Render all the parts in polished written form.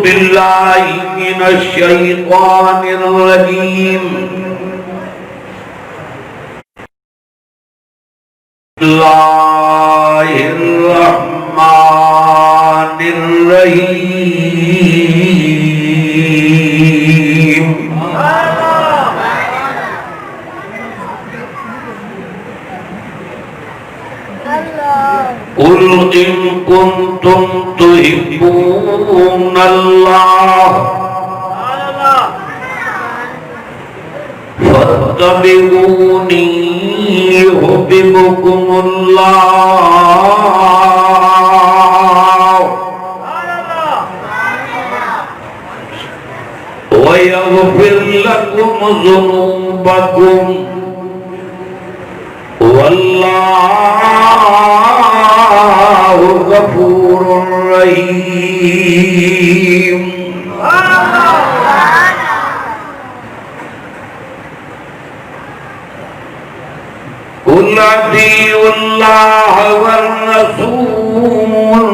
बिल्लाहि मिनश शैतानिर रजीम। बिस्मिल्लाहिर रहमानिर रहीम। कुल इन कुंतुम तुहिब्बूनल्लाह फत्तबिऊनी युहब्बिबुकुमुल्लाह व यग़फिर लकुम ज़ुनूबकुम वल्लाहु गफूरुर रहीम। कुल अतीउल्लाह वर्रसूल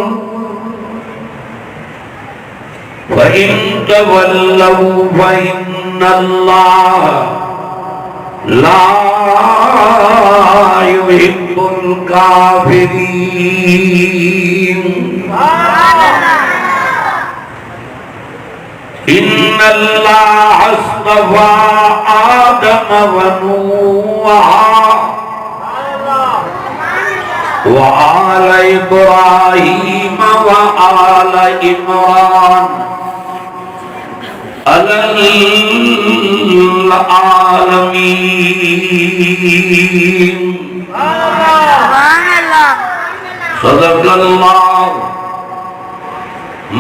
फ़इन तवल्लव फ़इन्नल्लाह ला युहिब्बुल काफिरीन। इन्नल्लाह अस्तफ़ा आदम व नूहा व आल इब्राहीम व आल इमरान अलल आलमीन। सदक़ल्लाह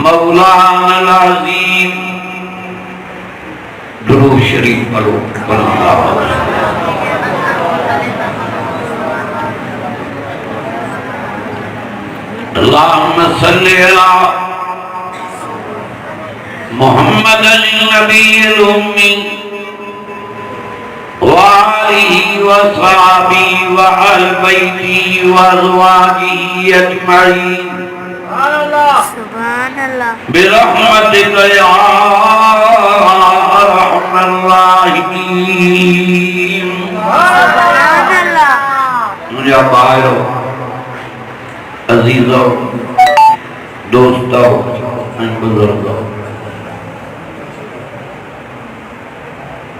मौलाना अज़ीम। दुरूद शरीफ पढ़ो। अल्लाहुम्मा सल्लि अला मुहम्मद नबील उम्मी व आलिहि व सहाबिही व अहल बैतिही व अज़वाजिही अजमईन। सुभान अल्लाह। बिरहमतिका या अरहमर राहिमीन। सुभान अल्लाह। मुझे भाइयों, अजीजों, दोस्तों, बुजुर्गों,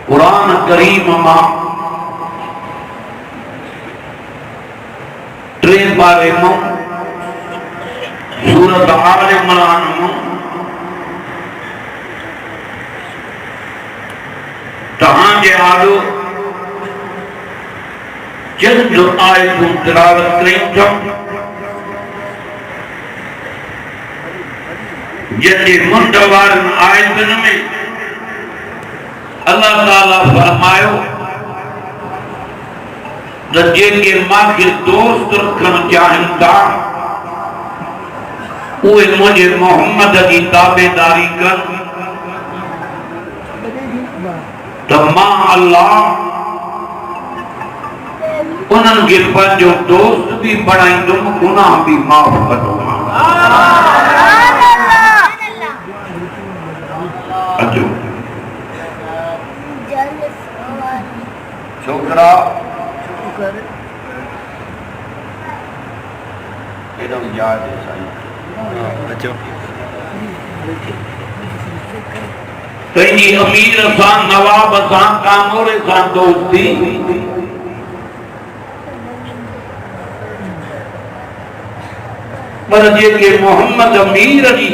कुरान करीम मां टे बारे में सूरत आल इमरान में तहांजे आलो चंद आयतूं तिलावत कयूं था जिनके मुंड वारनि आयतुनि में अल्लाह ताला फरमायो त जेके मांखे दोस्त रखण चाहिनि था उहे मुंहिंजे मोहम्मद जी ताबेदारी कनि त मां अल्लाह उन्हनि खे पंहिंजो दोस्त भी बणाईंदुमि, गुनाह भी माफ़ कंदुमि। अचो छोकरा एकदम याद है साईं। अचो कहीं अमीर सां नवाब सां कानूरे सां दोस्ती पर जेके मोहम्मद अमीर जी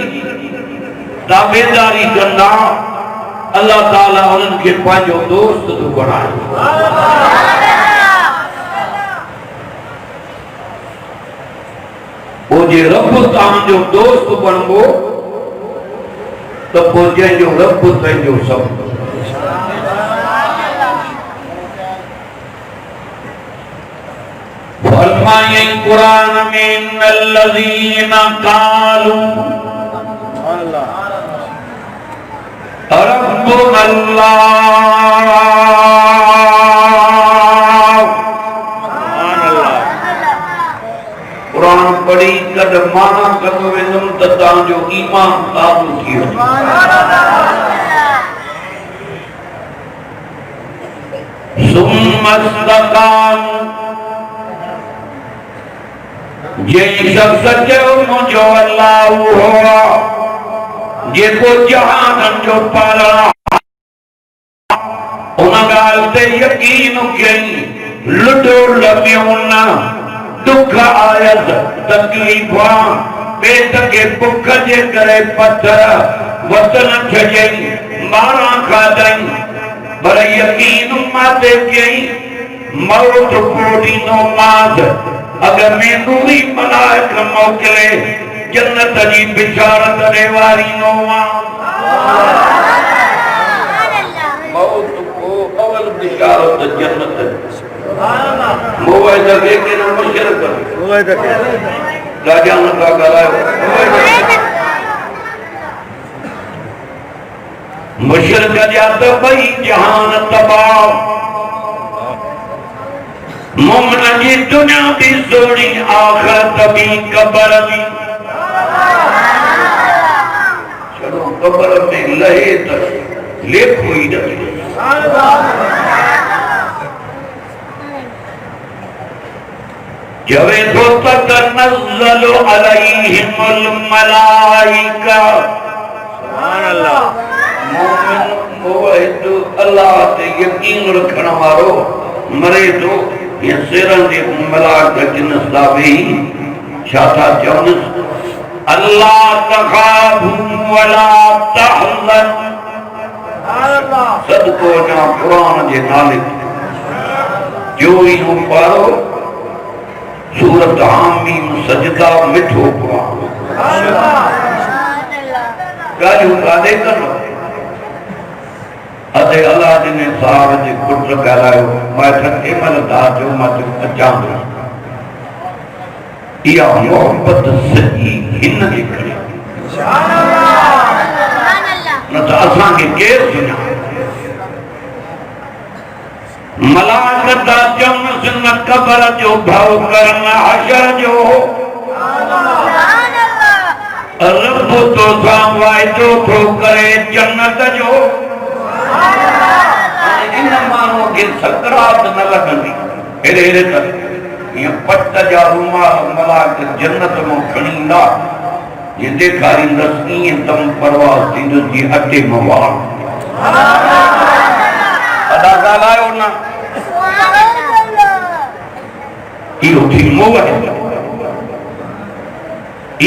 ताबेदारी कंदा अल्लाह ताला उन्हनि खे पंहिंजो दोस्त थो बणाए। पोइ जे रब तव्हांजो दोस्त बणबो त पोइ जंहिंजो रब तंहिंजो सभु। फरमायई कुरान में इन्नल्लज़ीना क़ालू रब्बुनल्लाह कुरान पढ़ी कद माना कंदो वेंदुमि त तव्हांजो ईमान ताज़ो थी वञे। जंहिं शख़्स चयो मुंहिंजो अल्लाह उहो जेको जहाननि जो पालणा उन ॻाल्हि ते यकीन कई लुॾो लॻियो न दुख आयसि तकलीफ़ा पेट खे बुख जे करे पथर वतन छॾियई मारा खाधई पर यकीन माते कई मौत को ॾींदो मांसि अगर में नूरी मलाइक मोकिले जन्नत जी बिशारत ॾे वारींदो मौत को अवल बिशारत जन्नत मोबाइल के के नाम मुशरक मोबाइल के राजा ने का करायो मुशरक जात भई जहान तबाह मोमन जी दुनिया भी सोनी आखिरत भी कब्र भी चलो कब्र में लहे तो लेप हुई नहीं जवे तो ततनज़्ज़लु अलैहिमुल मलाइका सुभान अल्लाह मोमिन मुवहिद अल्लाह ते यकीन रखण वारो मरे तो ये सिरन दे मलाइका जिन साबी छाता चवनस अल्लाह तखाफू वला तहज़न अल्लाह सदको ना कुरान जे नाले जो ही पारो सूरत हामीम सजदा मिठो कुरान गाजू कादे कनो अदे अल्लाह ने साहब जे पुत्र करायो मैं ठके मल दा जो मत अचां या मोहब्बत सही हिन जे करे सुभान अल्लाह न त असां के केर सुना मलाइकत जमन कब्र जो भाव करना हशर जो सुभान अल्लाह रब तो सां वाइदो थो करे जन्नत जो सुभान अल्लाह इन मानो के सकरात न लगंदी हेरे हेरे त ये पट जा रुमाल मलाइकत जन्नत में खणींदा ये देखारींदस ईअं तम परवाह थींदो जी अटे मवार अदा ॻाल्हायो न इहो थी मोहब्बत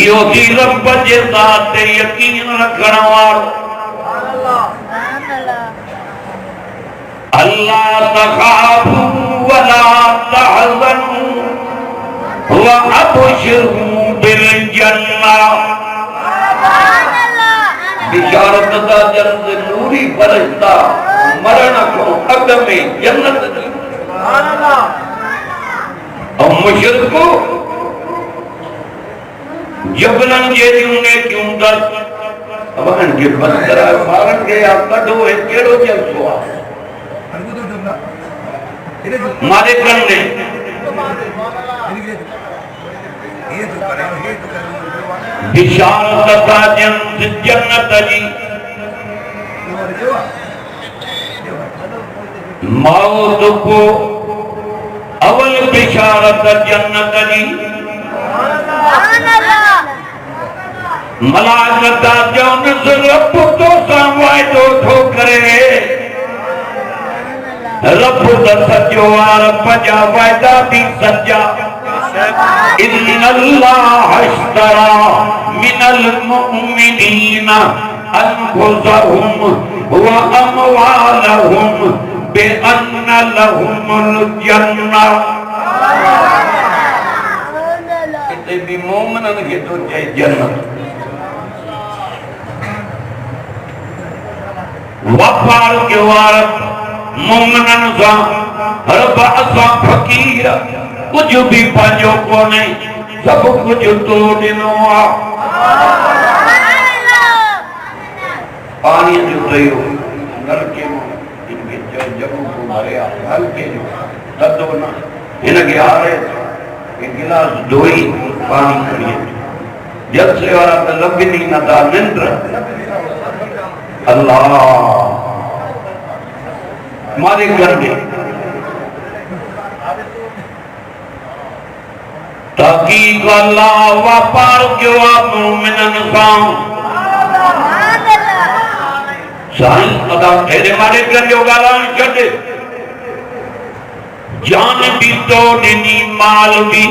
इहो थी रब जे ज़ात ते यकीन रखण वारो अल्लाह तखाफू वला तहज़नू व अबशिरू बिल जन्नह सुभान अल्लाह बिशारत दा जन्नत नूरी फरिश्ता मरण को अग में जन्नत दी सुभान अल्लाह और मुशरिको जबलन जेरियूं ने क्यों दर अवन के बंदरा मारन के या कढो है केड़ो जलसो आ मारे करने बिशारत दा जन्नत जी मौत को अवल बिशारत जन्नत जी सुभान अल्लाह मलाइकत जौन रब तो सामवाए तो ठोकरे रब दा सजो वार पजा वायदा भी सजा इन्नल्लाह अश्तरा मिनल मुमिनीना अनफुसहुम व अमवालहुम बिअन्न लहुमुल जन्नह इते भी मोमिनन के तो चाहे जन्नत वफार के वारत मोमिनन सा रब असा फकीर कुछ भी पाजो कोने सब कुछ तो दिनो आ पानी जो तयो नलके इनके जब को भरिया हल्के जो तदो ना इनके आ रहे एक गिलास धोई पानी करिए जलसे वाला तो लंबी न था निंद्र अल्लाह मारे कर दे ताकि अल्लाह वापार क्यों आप मोमिनन सां साईं अदा तेरे मारे कर जो गालान छड़े जान भी तो दिनी माल भी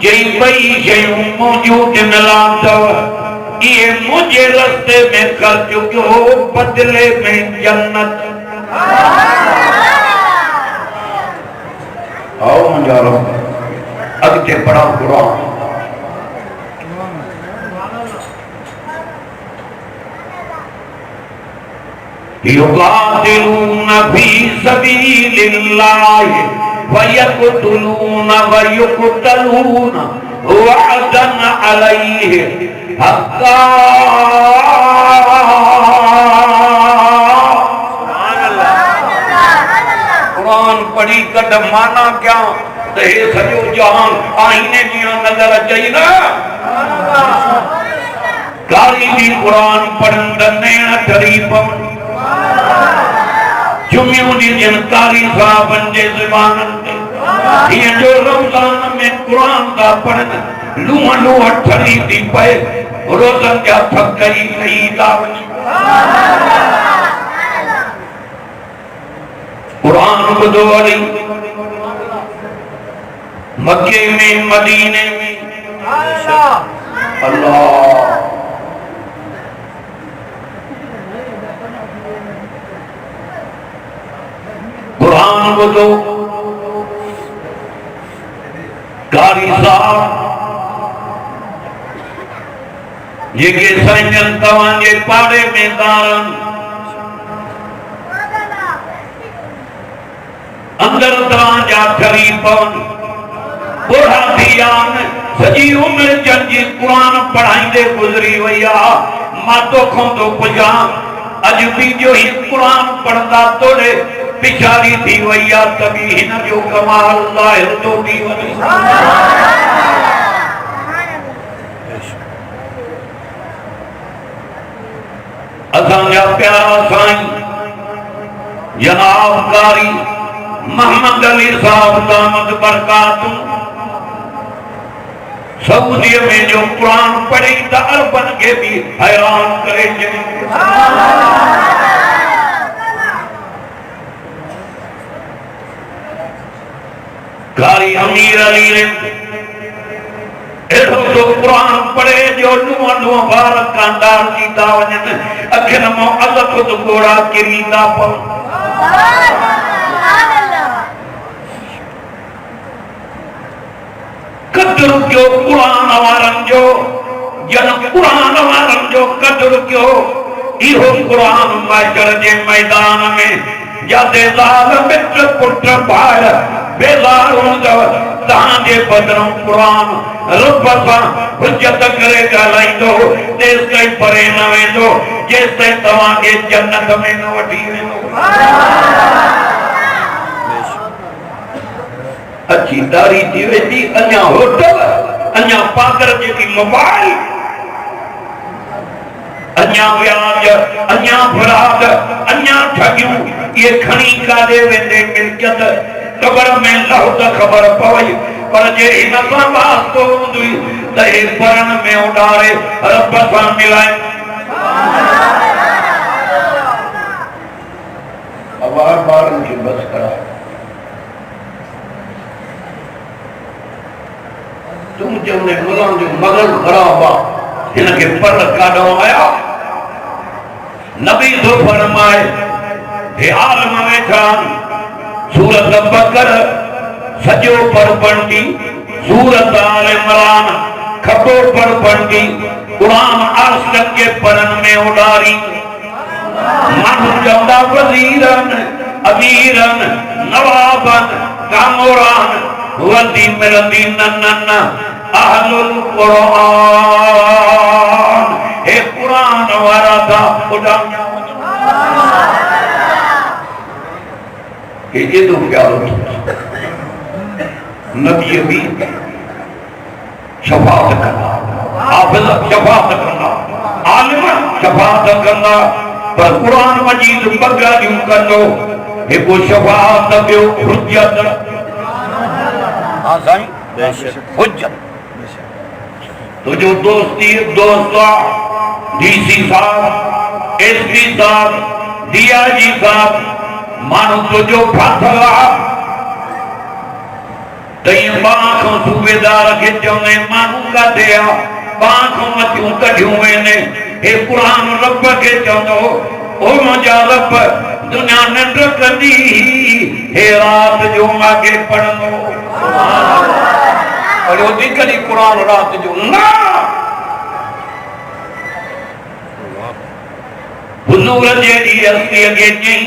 जई बई शयूं मौजूद मिलान तव ये मुझे रास्ते में खर्च क्यों बदले में जन्नत आओ मुझा रब अगते पढ़ा कुरान युकातिलून फी सबीलिल्लाह वयक़तुलून वयुक़तलून वअदन अलैहि हक्का कुरान पढ़ी कद माना क्या ते सजो जहान आईने जिया नजर अचई ना कारी भी कुरान पढ़न दनेण शरीफ जुमियों दी जनकारी साहबन जे ज़बानन ते ये जो रमजान में कुरान दा पढ़न लूह लूह ठरी थी पे रोज़न जा थकई नहीं लावनी कुरान बुधो अली मक्के में मदीने में अल्लाह कुरान बुधो कारी साहब ये के साईं तवांजे पाड़े में दारन अंदर तवांजा शरीफन बुढ़ा थियान सजी उम्र जंजी कुरान पढ़ाईंदे गुजरी वैया मातो खोंदो पुजा अज भी जो ही कुरान पढ़दा तोड़े पिछाड़ी थी वैया तभी हिन जो कमाल ज़ाहिर तो थी वही असांजा प्यारा साईं जनाब कारी मोहम्मद अली साहब दामद बरकातुहू सऊदी में जो कुरान पढ़ी त अरबन के भी हैरान करे छॾी कारी अमीर अली ने एड़ो तो कुरान पढ़े जो लूह लूह बार कांदार जीता वजन अखिन मो अलग तो गोड़ा किरींदा पन कदर क्यों कुरान वारन जो जन कुरान वारन जो कदर क्यों इहो कुरान माइटर जे मैदान में जाते ज़ाल मित्र पुत्र भाई बेज़ार हूंदव तव्हांजे बदिरां कुरान रब सां हुज्जत करे ॻाल्हाईंदो तेसि ताईं परे न वेंदो जेसि ताईं तव्हांखे जन्नत में न वठी वेंदो अच्छी दारी थी वेंदी अञा होटल अञा पादर जेकी मोबाइल अञा व्याज अञा फराद अञा ठगियूं ये खणी काॾे वेंदे मिल्कियत कबर में लहो त ख़बर पवई पर जे हिन सां वास्तो हूंदी त हे परण में उॾारे रब सां मिलाए ॿारनि खे बस कराए तुम चवंदे मुला जो मगज़ ख़राब आहे हिन खे पर काॾो आया नबी तो फरमाए हे आलम वेठा सूरत बकर सजो पर पढ़ी सूरत आल इमरान खबो पर पढ़ी कुरान आसकत के परन में उडारी मानू चवंदा वज़ीरन अमीरन नवाबन कामोरान वदी मिलंदी न अहलुल कुरान हे कुरान वारा था उडाया ये तो प्यारो नबी भी शफाअत करना हाफिज शफात कंदा, आलिम शफात कंदा, पर कुरान मजीद बगालियूं कंदो, हिकु शफात ॿियो हुज्जत। हाँ साईं, हुज्जत। तुझो दोस्ती दोस्त डीसी साहब, एसपी साहब, डीआईजी साहब, मानो तुझो फाथल तई बाखों सूबेदार के चौने मानू का दिया बाखों मतियों कढ़ियों ने हे कुरान रब के चौनो ओ मुझा रब दुनिया निंड कंदी हे रात जो मागे पढ़नो और वो कदी कुरान रात जो ना हुजूर जेडी असली अगे चई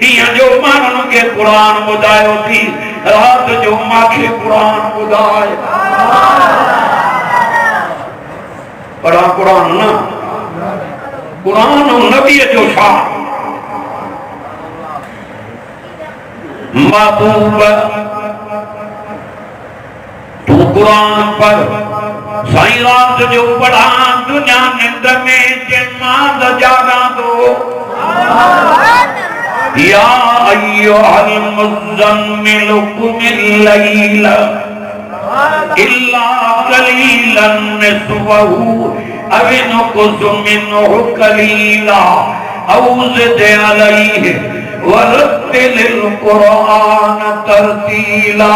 दिया जो मानन के कुरान बुधायो थी रात जो माखे कुरान बुधाए पढ़ा कुरान ना कुरान नबी जो शाह महबूब तू कुरान पर साईं रात जो पढ़ा दुनिया निंद में जन्माद जागा दो या अय्युहल मुज़्ज़म्मिल कुमिल लैला इल्ला कलीलन निस्फ़हु अव इनक़ुस मिन्हु कलीला औ ज़िद अलैहि वरत्तिलिल क़ुरआन तरतीला।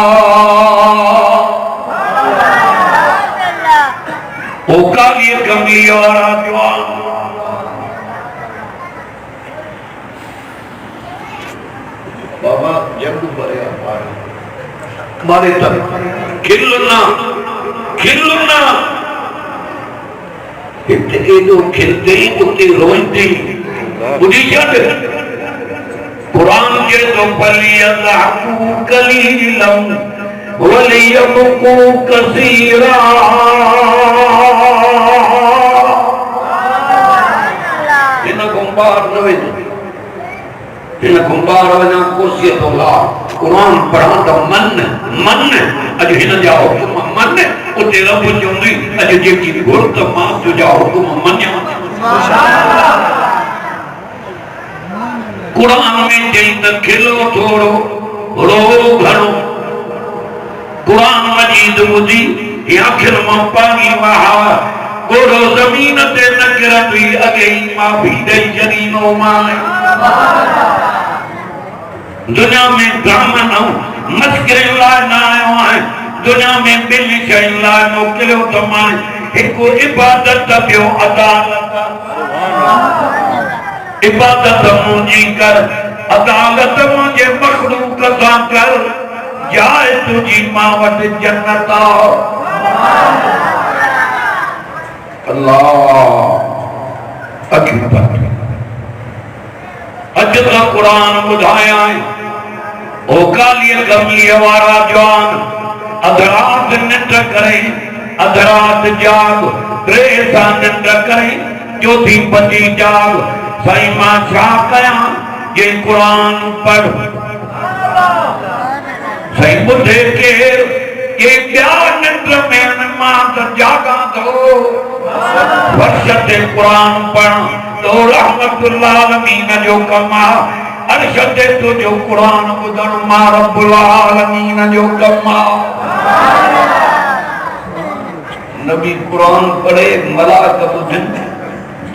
ओ काली कमली वाला जवान बाबा जब बड़े मारे तब खिलना खिलना इतने तो खिलते ही उतने रोते ही बुद्धि जाते कुरान के तो पली अल्लाहु कलीलम वलियबकू कसीरा इन गुंबार नवे इन गुंबार वना कुर्सी तो ला कुरान पढ़ा तो मन मन अज हिन जा हुकुम मन उते रब चोंदी अज जेकी गुरत मां तुझा हुकुम मन्या कुरान में चई त खिलो थोड़ो रो घणो कुरान मजीद बुधी आखिर मां पानी वहा गोरो जमीन ते न गिरंदी अगे माफी दई जरीनो माए दुनिया में ब्राह्मण मस्करे लाइ न आयो है दुनिया में बिल शइ लाइ मोकिलियो त मां हिकु इबादत ॿियो अदालत इबादत मुंहिंजी कर अदालत मुंहिंजे मखलूक सां कर जाए तुझी मां वटि जन्नत अल्लाह अकबर अज का कुरान बुधाया ओ काली कमली वारा जवान अधरात निंड करे अधरात जाग रेसा निंड करे चौथी पची जाग साईं मां छा कया ये कुरान पढ़ साईं बुधे के ये क्या निंड में मां तो जागा दो वर्षते कुरान पढ़ तो रहमतुल्लाह आलमीन जो कमा अरशते तो जो कुरान बुधण मां रब्बुल आलमीन जो कमा नबी कुरान पढ़े मलाक बुधन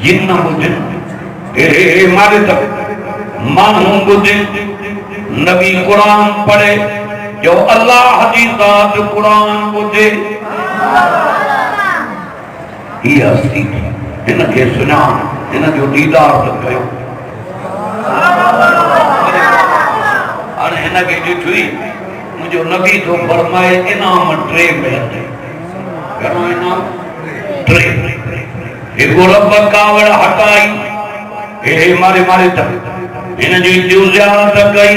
जिन्न बुधन ए मारे तक मानू बुधन नबी कुरान पढ़े जो अल्लाह जी ज़ात कुरान बुधे ये असली इनके सुना इन जो दीदार तो कयो और इनके ॾिठी मुझे नबी तो फरमाए इनाम 3 मिलंदे घणो इनाम 3 हिकु रब कावड़ हटाई हे मारे मारे तक इन जी ज़ियारत कई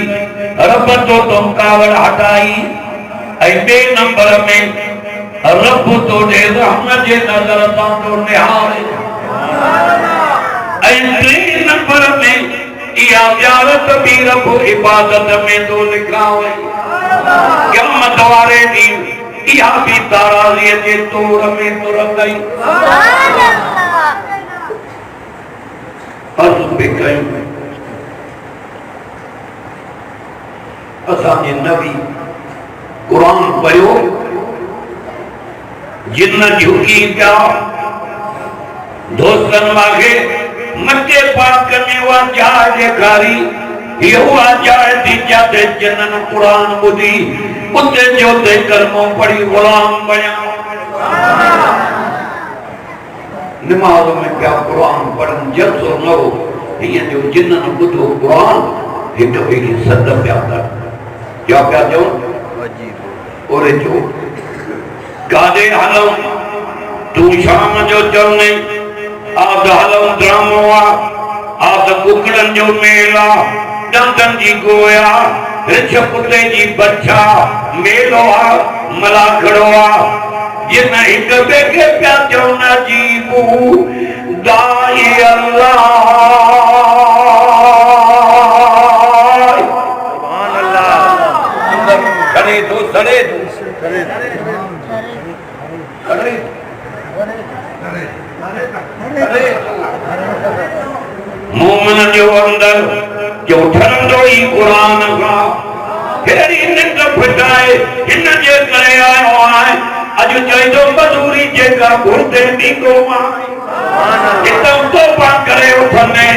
रब तो तुम कावड़ हटाई ऐं ॿिए नंबर में रब तो दे रहमत जे नज़र तां तो निहारे ऐं टे नंबर में इहा ज़ियारत बि रब इबादत में तो लिखावे क़यामत वारे ॾींहुं या भी ताराज़ी जे तोड़ में तुर गई अर्ज़ पे कयूं असांजे नबी कुरान पढ़ियो जिन झुकी पिया दोस्तन वागे मथे पाक में वा जाए ॾेखारी ये हुआ जाए थी जाते जिनन कुरान ॿुधी उते जो ते कलमो पढ़ी गुलाम बणिया नमाज में क्या कुरान पढ़न जल्सो न हो हीअं जो जिनन ॿुधो कुरान हिक ॿिए खे सद पिया कर क्या पिया चवनि ओरे चो काॾे हलूं तूं शाम जो चवने आद हलूं ड्रामो आहे आद कुकड़नि जो मेल आहे दंदन जी गोया रिछ पुते जी बच्चा मेलो आहे मलाखड़ो आहे जिन हिक ॿिए खे पिया चवनि अजीबू दाई अल्लाह करे तो सड़े मोमन जो अंदर जो ठरंदो ही कुरान का हेरी निंड फिटाए हिन जे करे आयो आहे अज चइदो मजूरी जेका घुरते नीको माए हितम तोबा करे उठने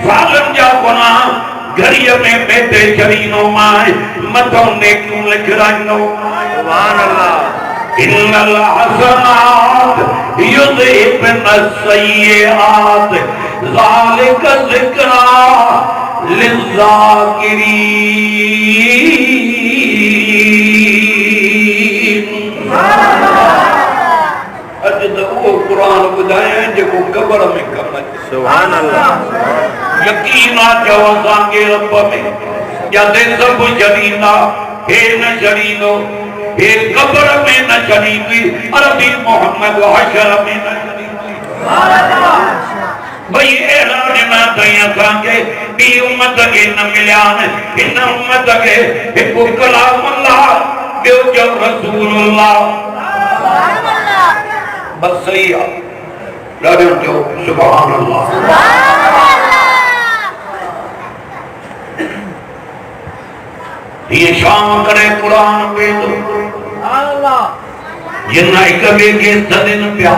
सालन जा गुनाह घड़िया में बैठे शरीनो माए मथों ने क्यों लिखराइनो सुभान अल्लाह इन्नल हसनात युज़हिबन सय्यिआत ज़ालिक ज़िक्रा लिज़्ज़ाकिरीन अज तो वो कुरान बुधाए जेको कब्र में कम सुभान अल्लाह यकीन आ जवां के रब में जदे सब जदीना हे न जदीनो हे कब्र में न जदीदी अरबी मोहम्मद हशर में न जदीदी सुभान अल्लाह भाई ऐलान ना दया सांगे बी उम्मत के न मिलान इन उम्मत के एक कलाम अल्लाह जो जो रसूलुल्लाह सुभान अल्लाह बस सही है लाडो जो सुभान अल्लाह ये शाम करे कुरान पे तो अल्लाह ये ना एक बे के सदन प्या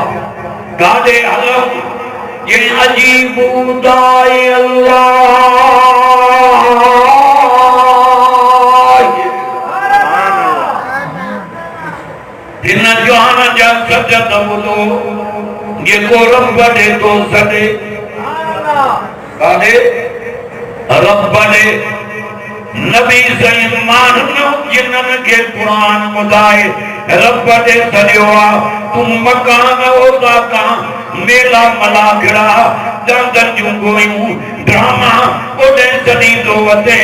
गादे अलम ये अजीब दाई अल्लाह दिन जान जा सजद बोलो ये को रब दे तो सदे गादे रब दे नबी सईमान ने जिन्नन के कुरान मुदाए रब दे सदियो तुम मकान होता का मेला मलाखड़ा दंदन जुगोयू ड्रामा ओडे सदी दो वते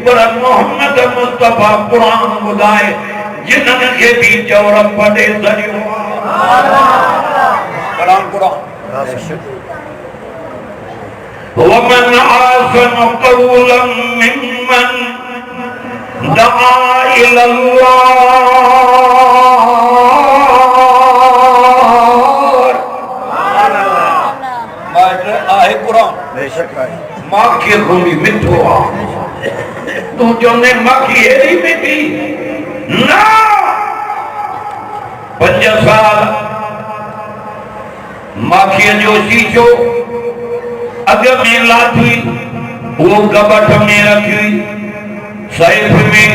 पर मोहम्मद मुस्तफा कुरान मुदाए जिन्नन के भी जो रब दे सदियो कुरान कुरान वमन आसन कौलन मिम्मन दआ इल्लल्लाह मात्र आहे कुरान बेशक आहे माखी खूबी मिठो आहे तू जो ने माखी एड़ी मिठी ना 5 साल माखी जो शीशो अगर में लाथी वो कबट में रखी सैफ में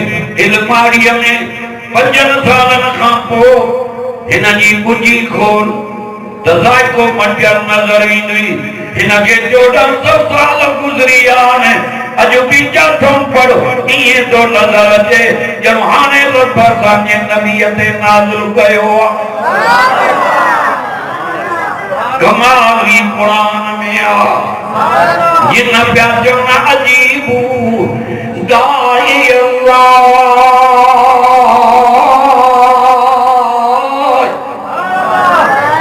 इल्मारी में 5 सालन खां पोइ हिन जी बुजी खोल तज़ाइको मटियल नज़र ईंदी हिन खे 1400 साल गुज़री आहिनि अॼु बि चौथों पढ़ो ईअं थो नज़र अचे ॼण हाणे रब असांजे नबीअ ते नाज़िल कयो आहे कमाल ही कुरान में आ ये न प्याजो न अजीबू दाई अल्लाह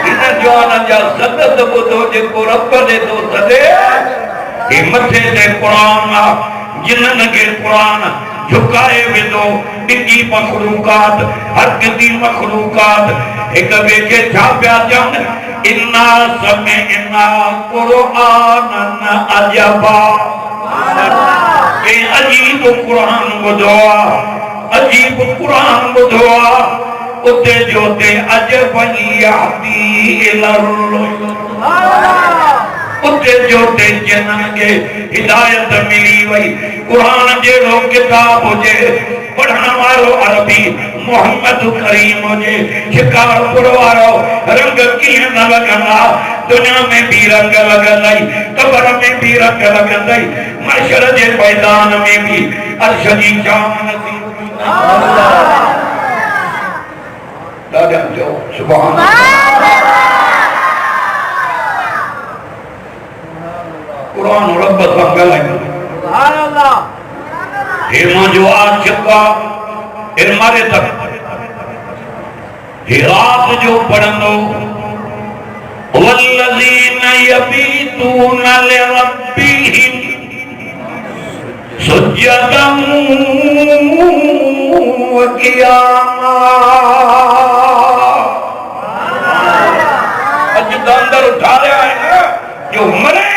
इन जान जा सदद बुधो जेको रब दे तो सदे ए मथे ते कुरान आ जिनन के कुरान झुकाए विदो डिगी मखलूकात हरकती मखलूकात एक ॿिए खे छा पिया चवनि इन्ना समिअना क़ुरआनन अजबा के अजीब क़ुरान ॿुधो आहे अजीब क़ुरान ॿुधो आहे उते जो ते अजब यादी इलर उते जो ते जिन्हनि खे हिदायत मिली वई कुरान जहिड़ो किताब हुजे पढ़ण वारो अरबी मोहम्मद करीम हुजे शिकारपुर वारो रंग कीअं न लॻंदा दुनिया में भी रंग लॻंदई कबर में भी रंग लॻंदई महशर जे मैदान में भी अर्श जी जाम नसीब दादा जो सुभान कुरान रब सां ॻाल्हाईंदो सुभान अल्लाह हे मुंहिंजो आशिक़ आहे मारे तक हे रात जो पढ़ंदो वल्लज़ीन यबीतून लिरब्बिहिम सुज्जदन व क़ियामा अज अंदर उठा रहा है ना जो मरे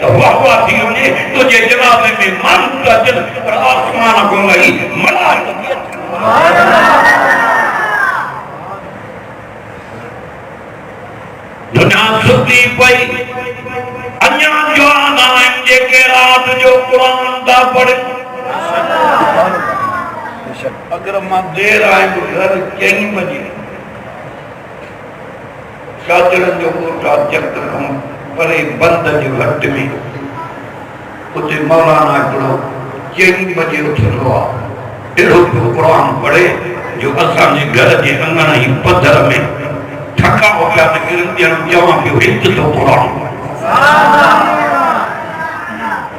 तो वाह थी वञे तुझे जनाबे में मन अचनि पर आसमान को लही मलाइकत दुनिया सुती पई अञा जवान आहिनि जेके रात जो क़ुरान था पढ़नि अगर मां देर आयुमि घर 4 बजे शादिरनि जो कोठा चक खां परे बंद जे हट में उते मौलाना हिकिड़ो 4 बजे उथंदो आहे अहिड़ो पियो क़ुरान पढ़े जो असांजे घर जे अंगण ई पधर में ठका पिया निकिरनि ॼण चवां पियो हिकु थो क़ुरान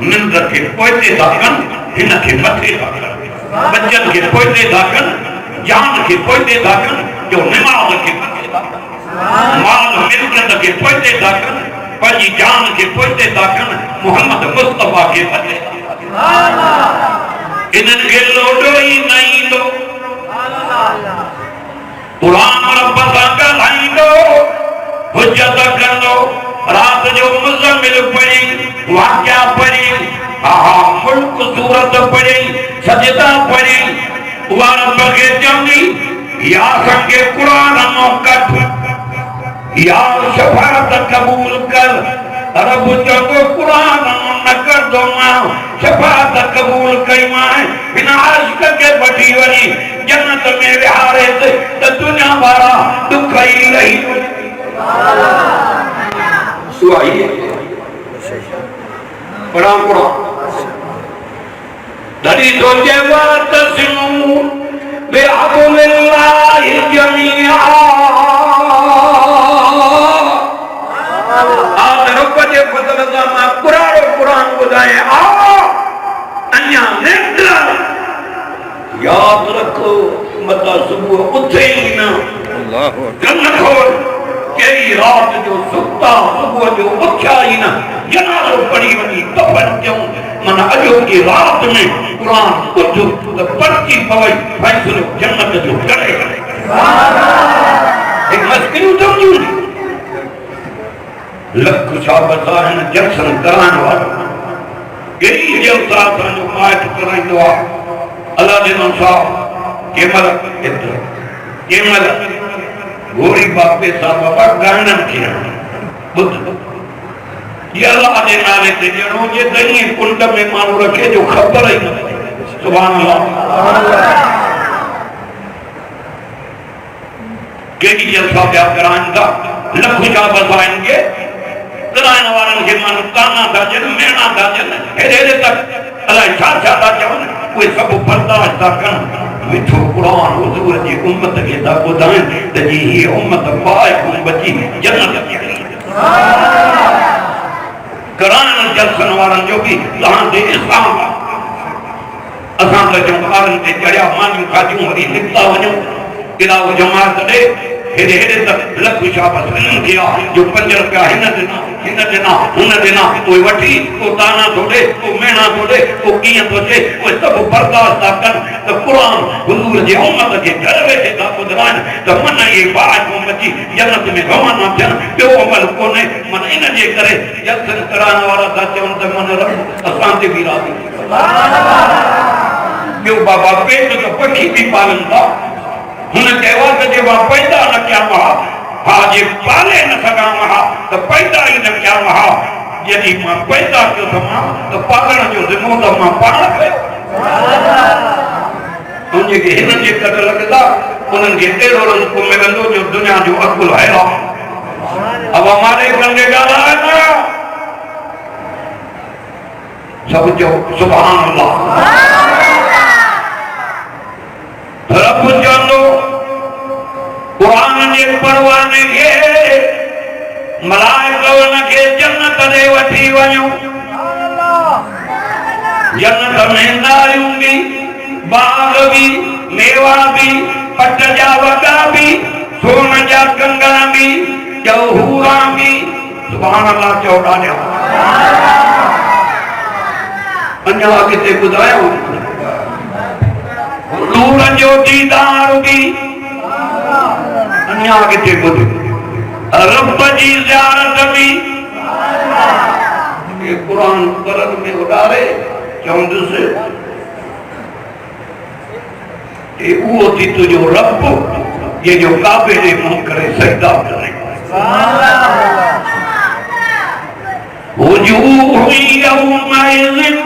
निंड खे पोइते था कनि हिन खे मथे था कनि बचनि खे पोइते था कनि जान खे पोइते था कनि जो निमाज़ खे मथे था कनि माल मिल्कियत खे पोइते था कनि पंहिंजी जान खे पोइते था कनि मोहम्मद मुस्तफा खे मथे इन्हनि खे लोॾो ई न ईंदो क़ुरान रब सां ॻाल्हाईंदो हुजत कंदो रात जो मुज़म्मिल पढ़ी वाक़िया पढ़ी मुल्क सूरत पढ़ी सजदा पढ़ी उहा रब खे चवंदी या असांखे क़ुरान मां कढ या शफाअत क़बूल कर रब चवंदो क़ुरान न करदो मां शफाअत क़बूल कई मां बिना आशिक़ खे वठी वञी जन्नत में विहारे त दुनिया वारा दुख ई लही सुहाई पढ़ा क़ुरान दरी तो जेवात सिमू बिअब्दिल्लाहि जमीआ आज रब जे फज़ल सां मां क़ुरान ॿुधाए अञा निंड याद रखो मता सुबुह उथे ई न कन खोल कई रात जो सुता सुबुह जो उथिया ई न जनाज़ो पढ़ी वञी कफन ॾियूं माना अॼो की रात में क़ुरान ॿुध त पर्ची पवई फ़ैसिलो जन्नत जो करे हिकु मस्किरियूं थींदियूं लख शाबत आहिनि जलसन कराइण वारो कहिड़ी जलसा असांजो माइट कराईंदो आहे अलाह ॾिनो साहब कंहिं महिल गोरी बापे साहब बाबा गाइणनि खे ॿुध ये अल्लाह जे नाले ते ॾियणो हुजे त ईअं कुंड में माण्हू रखे जो ख़बर ई न पए सुभान अल्लाह कहिड़ी जलसा पिया कराइनि था लख शाबत आहिनि के कराइण वारनि खे माण्हू ताना था ॾियनि मेणा था ॾियनि हेॾे तक अलाए छा छा था चवनि उहे सभु बर्दाश्त था कनि मिठो क़ुरान हुज़ूर जी उम्मत खे था ॿुधाइनि त जी हीअ उम्मत पाए बची जन्नत थी कराइण जलसन वारनि जो बि तव्हां ते इस्लाम आहे असां त चऊं ॿारनि ते चढ़िया मानियूं खाधियूं वरी निकिता वञूं किताब जमात ॾे हेरे हेरे तक लख शाबाश इन्हनि खे आहे जो 5 रुपया हिन देना हुन देना कोई वठी को ताना थो ॾे को मेणा थो ॾे को कीअं थो चे उहे सभु बर्दाश्त था कनि त क़ुर हुज़ूर जे उम्मत खे घर वेठे था ॿुधाइनि त मन इहे बाहि खां बची जन्नत में रवाना थियनि ॿियो अमल कोन्हे मन इन जे करे जल्सन कराइण वारा था चवनि त मन रब असां ते बि राज़ी ॿियो बाबा पेट त पखी बि पालनि था हुन चयो आहे त जे मां पैदा न कया हा हा जे पाले न सघां हा त पैदा ई न कया हा यदि मां पैदा कयो त मां त पालण जो ज़िम्मो त मां पाण कयो ऐं जेके हिननि जे कॾ लॻंदा उन्हनि खे अहिड़ो रुज़्क़ मिलंदो जो दुनिया जो अकुल हैरान अब हमारे गंगे ॻाल्हाए न सब जो सुभान अल्लाह रब चवंदो क़ुरान जे परवाने खे मलाइकनि खे जन्नत ॾे वठी वञो जन्नत में नारियूं बि बाग भी मेवा भी पट जा वॻा भी सोन जा कंगण भी जौहूरा भी सुभान अल्लाह चौड़ा ॾिया अञा अॻिते ॿुधायो नूर जो दीदार भी अञा अॻिते ॿुध रब जी ज़ियारत भी ये कुरान करन में उॾारे चवंदुसि ये वो थी तुझो रब ये जो काबे ने मुंह करे सजदा करे वजूह यौमइज़िन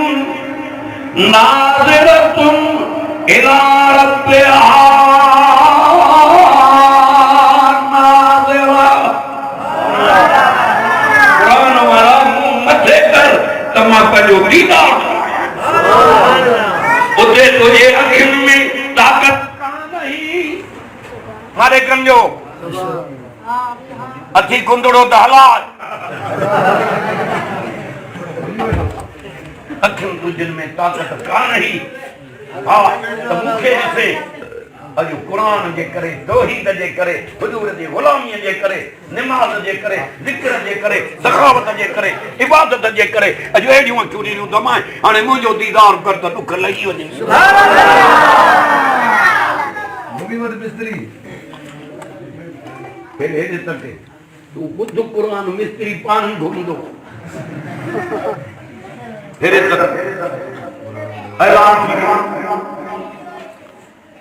नाज़िरतुन इला रब्बिहा नाज़िरा कुरान वाला मुंह मथे कर तमा पंहिंजो दीदार उते तुझे अखियुनि में ताकत नहीं मारे कंजो अथी कुंदड़ो त हलाल अखियुनि तुझनि में ताकत कान ही हा त मूंखे ॾिसे अॼु क़ुरान जे करे तौहीद जे करे हुजूर जी ग़ुलामीअ जे करे निमाज़ जे करे ज़िक्र जे करे सखावत जे करे इबादत जे करे अॼु अहिड़ियूं अखियूं ॾिनियूं दमाए हाणे मुंहिंजो दीदार कर त ॾुख लही वञे मिस्त्री हेॾे तक तूं ॿुध क़ुरान मिस्त्री पाण घुमंदो हेॾे तक ऐलान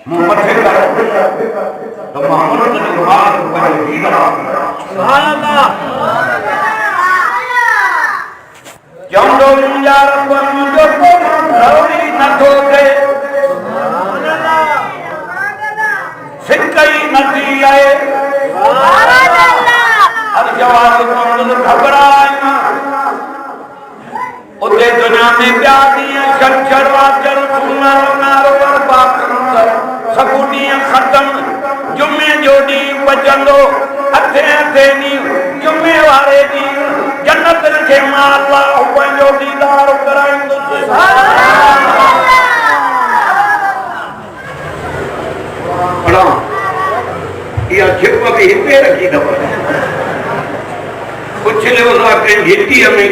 मुंह मथे कर त मां उन्हनि जो मार पंहिंजो दीदार सुभान अल्लाह चवंदो मुंहिंजा रब मुंहिंजो रवड़ी नथो थिए सिकई नथी आहे हर जवाब घबराए न उते दुनिया में ॿिया ॾींहं छर वाचर सुनर नारो सभु ॾींहं ख़तम जुमे जो ॾींहुं बचंदो हथे हथे ॾींहुं जुमे वारे ॾींहुं जन्नत खे मां अल्लाह पंहिंजो दीदार कराईंदुसि इहा छिप खे हिते रखी अथव पुछलियो कंहिं घिटीअ में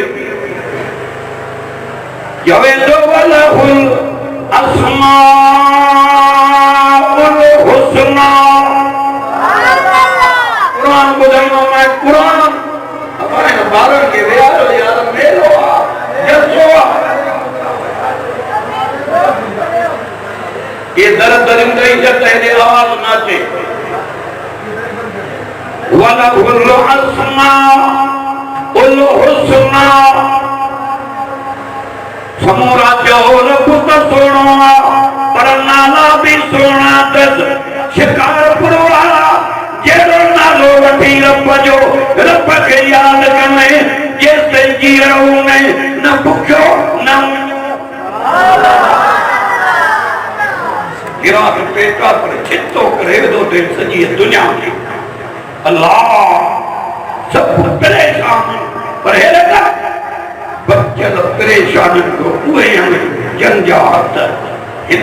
चवेंदो वलहुल अस्माउल हुस्ना कुरान ॿुधाईंदो मैं कुरान असांजे ॿारनि खे विहारो यार मेलो आहे जसो आहे ये दर दरिंदा इज़त हेॾे आवाज़ न अचे वलहुल अस्माउल हुस्ना समूरा जोर पुत सोणो पर नाला भी सोना दस शिकारपुर वाला जेरो नालो वठी रब जो रब खे याद कने जेसे जीरो में न भुखो न गिराक पेटा पर चित्तो करे दो दे सजी दुनिया में अल्लाह सब परेशान पर है लगा बच्चे तो परेशान को हुए हमें जंजात इन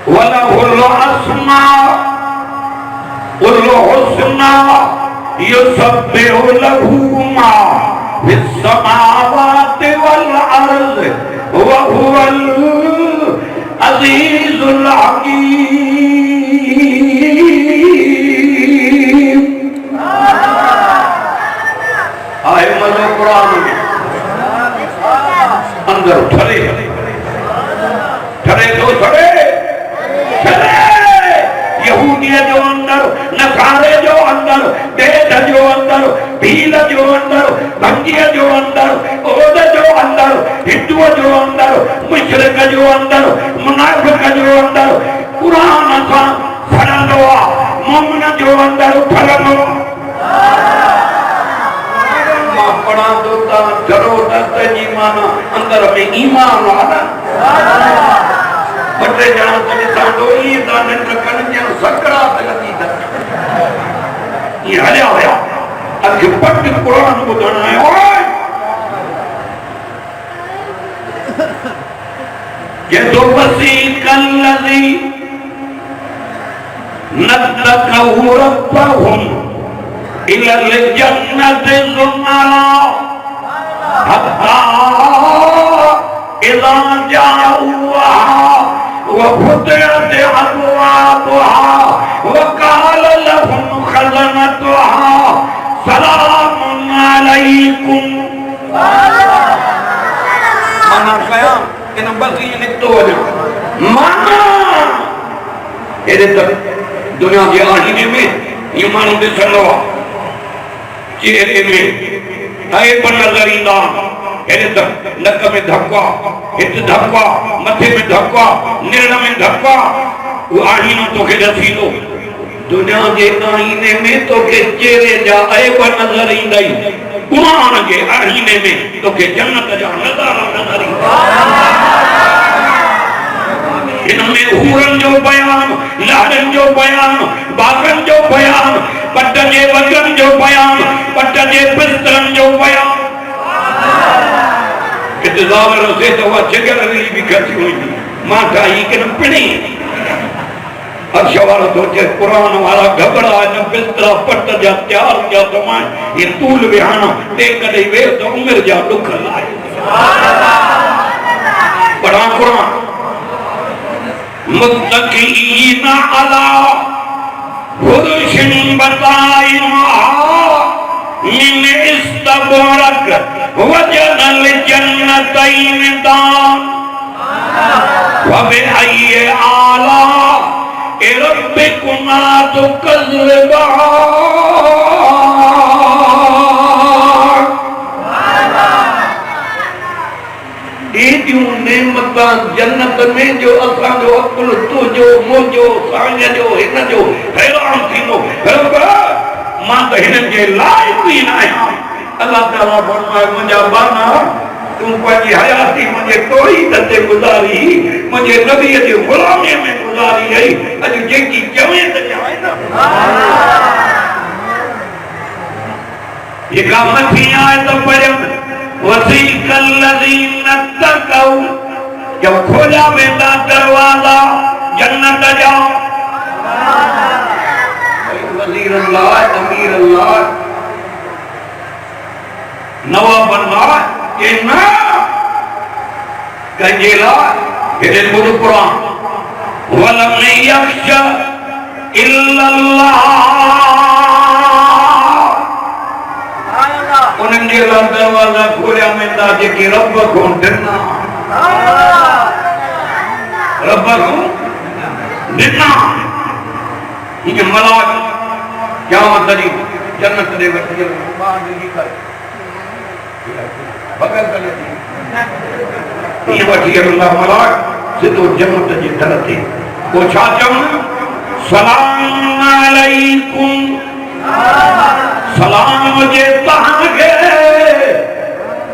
वलहुल अस्माउल हुस्ना युसब्बिहु लहू मा फिस समावाति वल अर्ज़ व हुवल अज़ीज़ुल हकीम। आए मज़ो कुरान में अंदर ठरे ठरे तो ठरे ठरे यहूदिया जो अंदर नसारे जो अंदर बेद जो अंदर भील जो अंदर भंगिया जो अंदर ओद जो अंदर हिंदू जो अंदर मुशरिक जो अंदर मुनाफिक जो अंदर कुरान सा फड़ंदो मोमिन जो अंदर फड़ंदो मां पढ़ा दो ता डरो त ईमान अंदर में ईमान वाला बटे जना तने सांडो ई दाने रखन जे सकरात लगी द ये हल्या होया अब पट कुरान बुधना है ओए ये तो वसीकल लजी नतकहु रब्बहुम इलल जन्नति ज़ुमरा हत्ता इज़ा जाऊहा वफ़ुतिहत अबवाबुहा वक़ाल लहुम ख़ज़नतुहा सलामुन अलैकुम। माना कया इन बस ये निकतो वजो माना एदे तक दुनिया के आईने में ये मानो दिसंदो चेहरे में आए पर नजर ईंदा एदे तक नक में धक्का हित धक्का मथे में धक्का निर्ण में धक्का वो आईनो तो के दसीलो दुनिया के आईने में तो के चेहरे जा आए पर नजर ईंदई कुरान के आईने में तो के जन्नत जा नजारा नजर ईंदा इनमें हूरन जो बयान लहरन जो बयान बागन जो बयान पट जे वगन जो बयान पट जे बिस्तरन जो बयान इंतजार से तो वह जगह रही भी करती हुई मां काई के न पिणी अब सवाल तो जे कुरान वाला घबरा न बिस्तरा पट जा तैयार जा तमाम ये तूल बिहाना ते कदे वे तो उम्र जा दुख लाए पढ़ा कुरान मुत्तकीना अला फुरुशिन बताइना मिन इस्तबरक वजनल जन्नतैन दान वबिअय्यि आला रब्बिकुमा तुकज़्ज़िबान। एडियूं नेमतां जन्नत में जो असां जो अकुल तुजो मुजो सांग जो हिन जो हैरान थींदो रब मां त हिन जे लाइक़ ई न आहियां। अल्लाह ताला फरमाए मुंहिंजा बाना तूं पंहिंजी हयाती मुंहिंजे तौहीद ते गुज़ारी मुंहिंजे नबीअ जे ग़ुलामीअ में गुज़ारी आई अॼु जेकी चवे त चवे न जेका मथी आहे त पढ़नि वसीकल लज़ीन तक़ौ जब खोला वेंदा दरवाज़ा जन्नत जा वज़ीर अल्लाह अमीर अल्लाह नवाब अल्लाह के ना कंजेला ये बुद कुरान वलम यख्शा इल्लल्लाह उनके दरवाजा खोलिया वेंदा जेके रब को ॾिना रब को ॾिना ये मलाक क़यामत दी जन्नत दे वठी बाहर जी कर बगल करे ये वठी अल्लाह मलाक सिधो जन्नत जी तरफ थे वो छा चवण सलाम अलैकुम सलाम जे तहांखे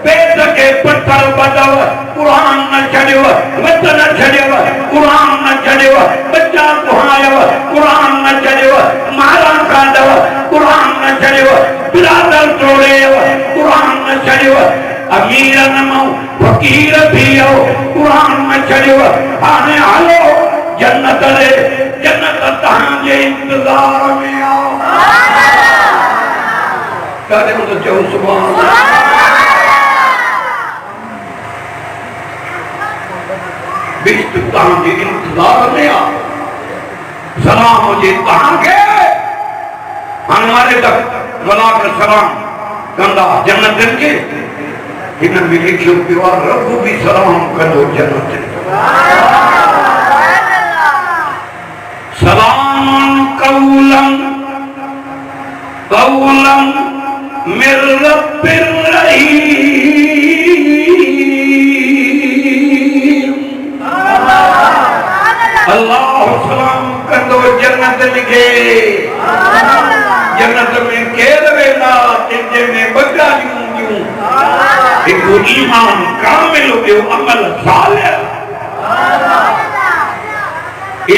पेट के पत्थर बदव कुरान न छड़ियो वत न छड़ियो कुरान न छड़ियो बच्चा कुहायो कुरान न छड़ियो मारा कांदव कुरान न छड़ियो बिरादर तोड़ियो कुरान न छड़ियो अमीर न फकीर थियो कुरान न छड़ियो हाणे हलो जन्नत सारे तो चो सुभान अल्लाह। बिस्त तहां जे इंतजार में आ सलाम जे तहां के हमारे तक मलाक सलाम कंदा जन्नत के इन में लिखियो पियो रब भी सलाम कंदो जन्नत सलाम कौलन कौलन मिर रब्बिर रहीम अल्लाह सलाम कंदो जन्नत लिखे जन्नत में केर वेला जिंदे में बगालियूं यूं एक ईमान कामिल हो अमल सालिह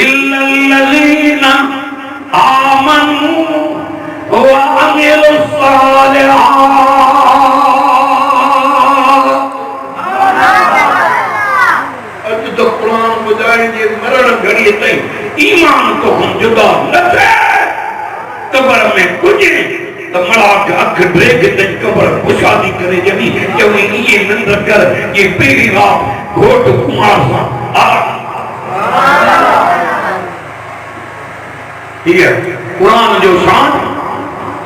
इल्लल्लज़ीना आमनू व अमिलुस सालिहात। अज तो कुरान बुधाए जे मरण घड़ी ताईं ईमान तो हम जुदा न थे कबर में कुछ तो मलाक अख ब्रेक तक कबर कुशादी करे जमी चवी ये नंद कर ये पहली रात घोट कुमार सा आ ये कुरान जो शान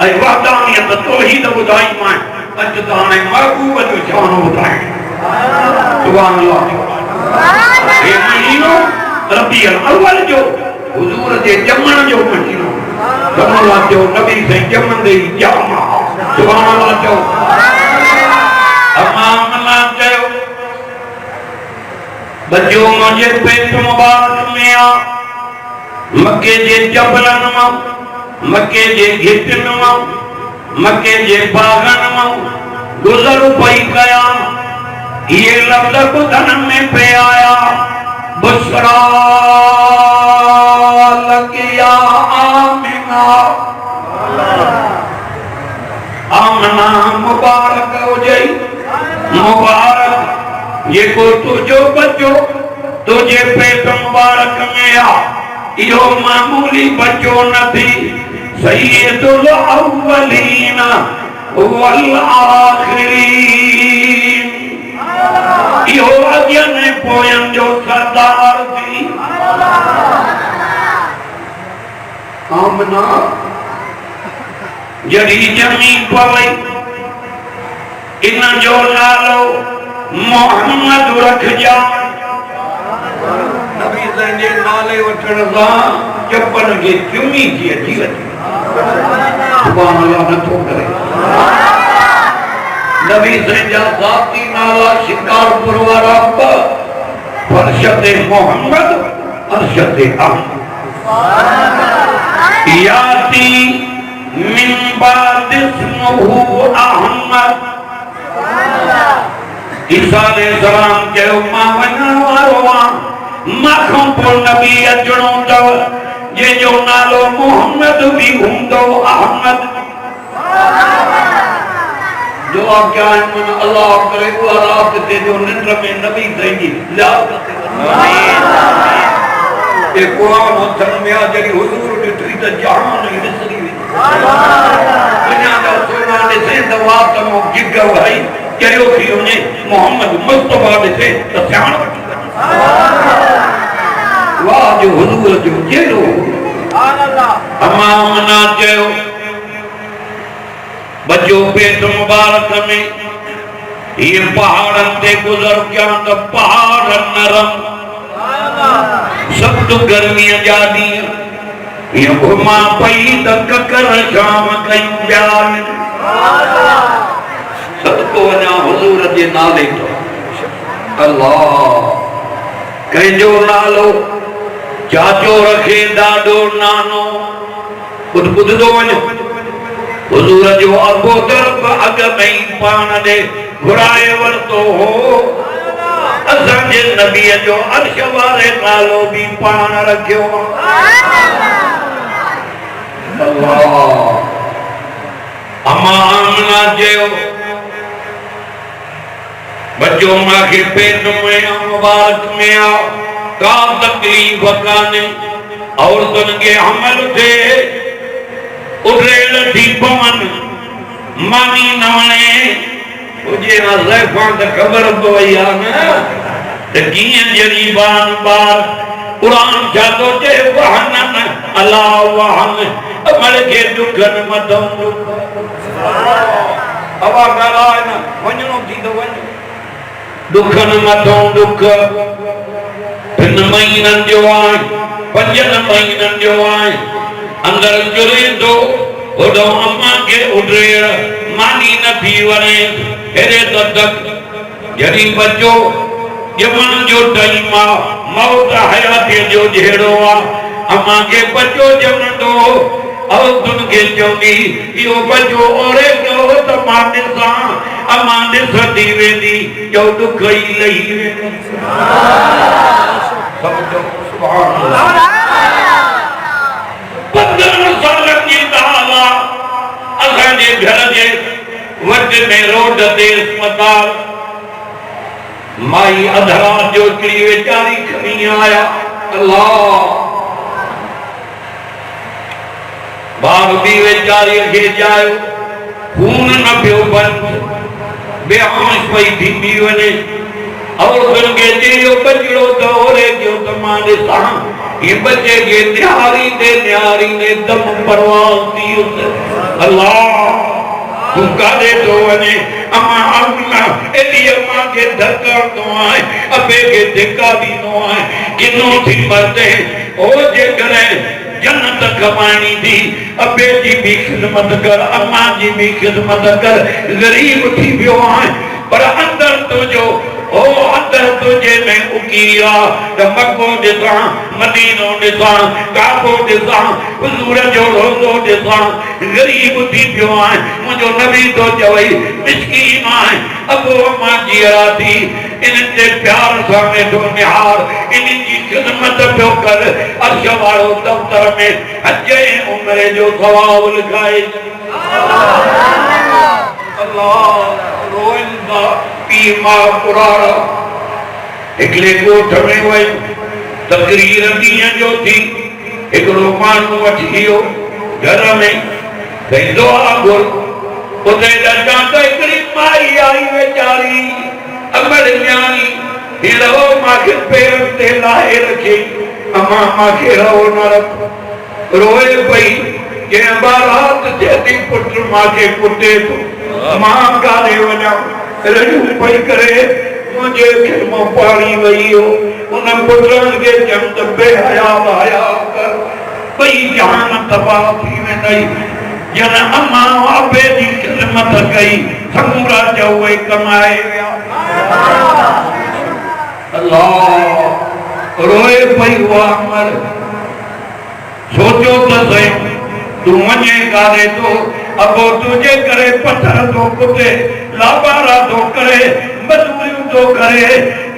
ऐ वहदानियत तौहीद बुधाई मां अज ताने महबूब जो शान बुधाई सुभान अल्लाह। ये महीनो रबीउल अव्वल जो हुजूर जे जमण जो महीनो सुभान जो नबी से जमन दे जामा सुभान अल्लाह जो अमामला जो बजो मुझे पेट मुबारक में आ मक्के जे जबलन में मक्के जे घिटन में मक्के जे बागन में गुजर पई कया ये लफ्ज बुधन में पे आया बुशरा लकिया आमिना आमना मुबारक हो जाई मुबारक ये को तुझो बच्चो तुझे पेट मुबारक में आ यो मामूली बच्चो नथी सय्यदुल अव्वलीन वल आखिरीन यो अगन पोयन जो सरदार थी आमना जड़ी जमी पवई इन जो नालो मोहम्मद रख जा नबी जे नाले वठण सां चपन खे चुमी थी अची वञे सुभान अल्लाह नथो करे नबी जा ज़ाती नाला शिकारपुर वारा फरशत मोहम्मद अरशद अहमद याती मिन बाद इस्मुहु अहमद ईसा अलैहिस्सलाम के मां वञण वारो आ माखों पोइ नबी अचणो अथव जंहिंजो नालो मोहम्मद भी हूंदो अहमद जवाब क्या है मन अल्लाह करे वो रात ते जो निंद्र में नबी सही याद करते ये कुरान हथन में आ जड़ी हुजूर ॾिठी त जहान ई ॾिसरी हुई दुनिया जा सोना ॾिसे त वात मो जिग भाई कहिड़ो थी वञे मोहम्मद मुस्तफा ॾिसे त सियाण वठी वञे वाह जो हुजूर जो चेहरो सुभान अल्लाह तमाम ना चयो बच्चो पेट मुबारक में ये पहाड़न ते गुजर क्या तो पहाड़ नरम सब तो गर्मी जादी ये घुमा पई तो ककर शाम कई प्यार सब को वना हुजूर जे नाले तो अल्लाह कंहिंजो नालो चाचो रखे ॾाढो नानो ॿुधंदो वञो हुजूर जो अबो दरब अग में पान दे घुराए वरतो हो असांजे नबी जो अर्श वारे नालो भी पान रखियो अल्लाह अमाना जो बच्चों मां के पेट में मुबारक में आ का तकलीफ काने औरतन के हमल थे उड़ेल थी पवन मानी न वणे मुझे ना ज़ैफ़ां त ख़बर पई आहे न त कीअं जड़ी बान बार कुरान छा थो चए वहन अला वहन अमल खे दुखन मथां दुख हवा ॻाल्हाए न वञणो थी थो वञे दुखन मथां दुख 3 महीननि जो आहे 5 महीननि जो आहे अंदर जुरे थो होॾो अम्मा खे उॾेड़ मानी न थी वञे हेॾे तक जॾहिं बचो ॼमण जो टाइम आहे मौत हयाती जो जहिड़ो आहे अम्मा खे बचो ॼमंदो औरतुन खे चवंदी इहो बचो ओड़े पियो त मां ॾिसां अम्मा ॾिसंदी वेंदी जो दुख ई लही वेंदो समझो सुभान अल्लाह 15 सालनि जी ॻाल्हि आहे असांजे घर जे वट में रोड ते अस्पताल माई अधरा जो हिकिड़ी वेचारी खणी आया अल्लाह बार बि वेचारीअ खे ॼायो खून न पियो बंदि बेहोश पई थींदी वञे औरतुनि खे चयो बचिड़ो त ओरे जो त मां ॾिसां ये बच्चे के न्यारी दम परवाह थी अल्लाह तू कादे तो वने अम्मा अम्मा एडी अम्मा के धक्का तो आए अबे के धक्का भी नो आए किनो थी मरते ओ जे करे जन्नत कमानी थी अबे जी भी खिदमत कर अम्मा जी भी खिदमत कर गरीब थी पियो आए पर अंदर तो जो ओ अंदर तुझे में उकीरा त मक्को ॾिसां मदीनो ॾिसां काबो ॾिसां हुज़ूर जो रोज़ो ॾिसां गरीब थी पियो आहे मुंहिंजो नबी तो चवई मिस्कीन आहे अबो अम्मा जीअरा थी इन ते प्यार सां वेठो निहार इन जी खिदमत पियो कर अर्श वारो दफ़्तर में हज ऐं उमिरि जो सवाब लिखाए अल्लाह रोइंदा पी मां पुराणा हिकिड़े ॻोठ में वियो तकरीर ॾींहं जो थी हिकिड़ो माण्हू वठी वियो घर में भई दुआ घुर उते ॾिसां त हिकिड़ी माई आई वेचारी अमड़ न्याणी हींअर हो मूंखे पेरनि ते लाहे रखे अम्मा मूंखे रहो न रख रोए पई कंहिं बारात चए थी पुट मूंखे कुटे थो मां काॾे वञा रड़ियूं पई करे मुंहिंजे खे मां पाणी वही हो उन पुटनि खे चयमि त बेहया वाया कर ॿई जान तबाह थी वेंदई जन अम्मा अबे जी खिदमत कई समूरा जो उहे कमाए विया अल्लाह रोए पई उहा अमर सोचो त सही तू वञे काॾे थो अबो तुझे करे पत्थर तो कुटे लाबारा तो करे मजबूरियूं तो करे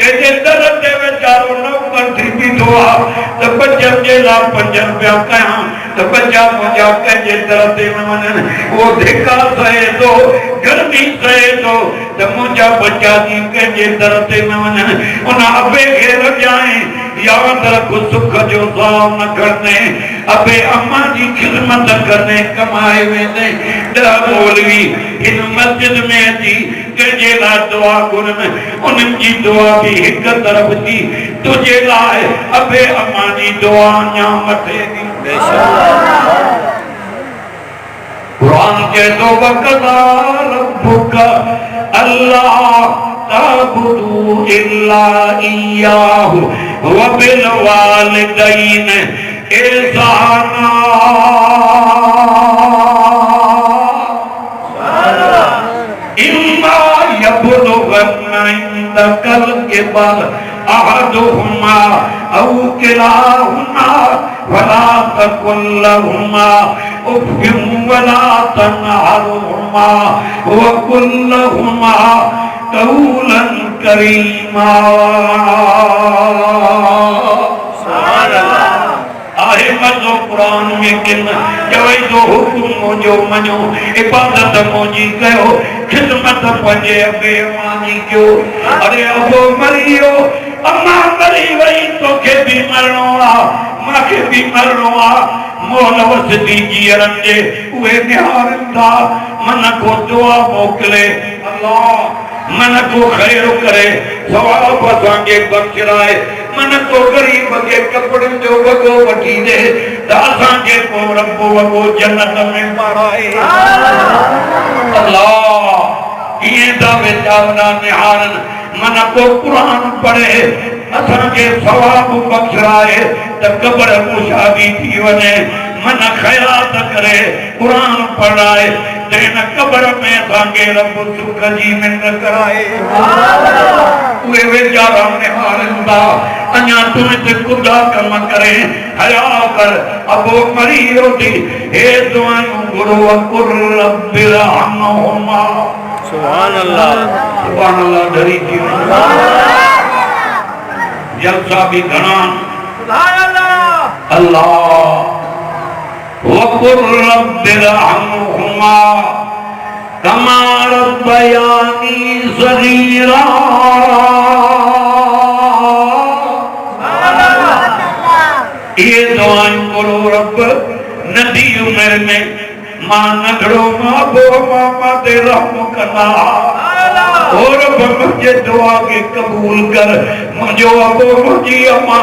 कंहिंजे दर ते वेचारो नौकर थी बीठो आहे त बचनि जे लाइ 5 रुपया कयां त बचा मुंहिंजा कंहिंजे दर ते न वञनि उहो धिका सहे थो गर्मी सहे थो त मुंहिंजा बचा जी कंहिंजे दर ते न वञनि उन अबे खे रजाए याद रख सुख जो साम न करने अबे अम्मा जी खिदमत करने कमाए वेंदे ॾह मौलवी इन मस्जिद में अची कंहिंजे लाइ दुआ घुरनि उन्हनि जी दुआ बि हिक तरफ़ थी तुंहिंजे लाइ अबे अम्मा जी दुआ अञा मथे थी कुरान चए थो वक़ज़ा रब्बुक अल्लाह ताबुदू इल्ला इय्याहु व बिल वालिदैन इहसाना इम्मा यबलुगन्ना इंदकल किबर अहदुहुमा औ किलाहुमा वला तकुल लहुमा उफ़्फिन वला तनहरहुमा व कुल लहुमा कौलन करीमा आहे मज़ो कुरान में किन चवई तो हुकुम मुंहिंजो मञो इबादत मुंहिंजी कयो खिदमत पंहिंजे अबे अम्मा जी कयो अरे अबो मरी वियो अम्मा मरी वई तोखे बि मरणो आहे मूंखे बि मरणो आहे मोहनवस दी जीअरनि जे उहे निहारनि था मन को दुआ मोकिले अल्लाह मन को खैर करे सवाब असांखे बख़्शिराए मन को गरीब के कपड़न जो वॻो वठी दे त असांखे को रब वॻो जन्नत में पाराए अल्लाह ये दावे चावना निहारन मन को कुरान पढ़े असांखे सवाब बख़्शिराए त कब्र मुशादी थी वने मन ख़ैरात करे कुरान पढ़ाए तेन कब्र में असांखे रब सुख जी मिंद कराए उहे वेचारा निहारनि था अञा तुंहिंजे ख़ुदा कम करे हया कर अबो मरीरो थी हे दुआयूं गुरु वकुर रब्बिर हमहुमा सुभान अल्लाह डरी थी जलसा भी घना सुभान अल्लाह अल्लाह वकुर रब्बिर हमहुमा कमा रब्बयानी सगीरा ये दुआएं करो रब नदी उम्र में मां नगड़ो माबो मामा ते रहम कना और मुझे दुआ के कबूल कर मुझो अबो मुझी अम्मा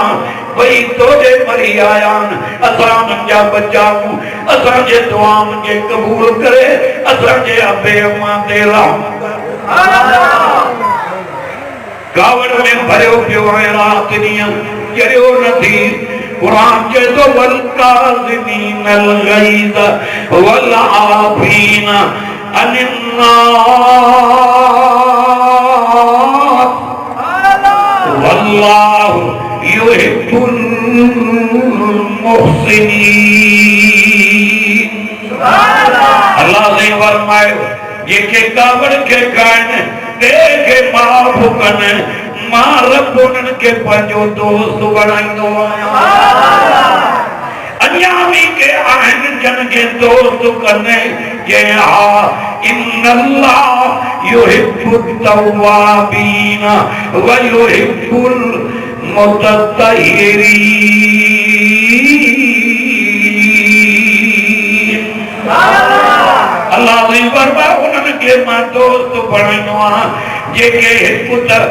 वही तोजे मरी आयान असां मुंहिंजा बचाऊं असांजे दुआ मुझे कबूल करे असांजे अबे अम्मा ते रहम कावड़ में भरियो पियो आहे रात ॾींहुं चरियो नथी कुरान के तो वल काज़िमीन अल गैज़ वल आफ़ीन अनिन नास वल्लाहु युहिब्बुल मुहसिनीन अल्लाह ने फरमायो जेके कावड़ के खाइन के माफ़ कन मां रब उन्हनि के पंहिंजो दोस्त बणाईंदो आहियां अञामी के आहिनि जन के दोस्त कने के हा इन्नल्लाह युहिब्बुत तव्वाबीन व युहिब्बुल मुतत्तहिरीन अल्लाह ने फरमायो उन्हनि के मां दोस्त बणाईंदो आहियां जेके हिकु त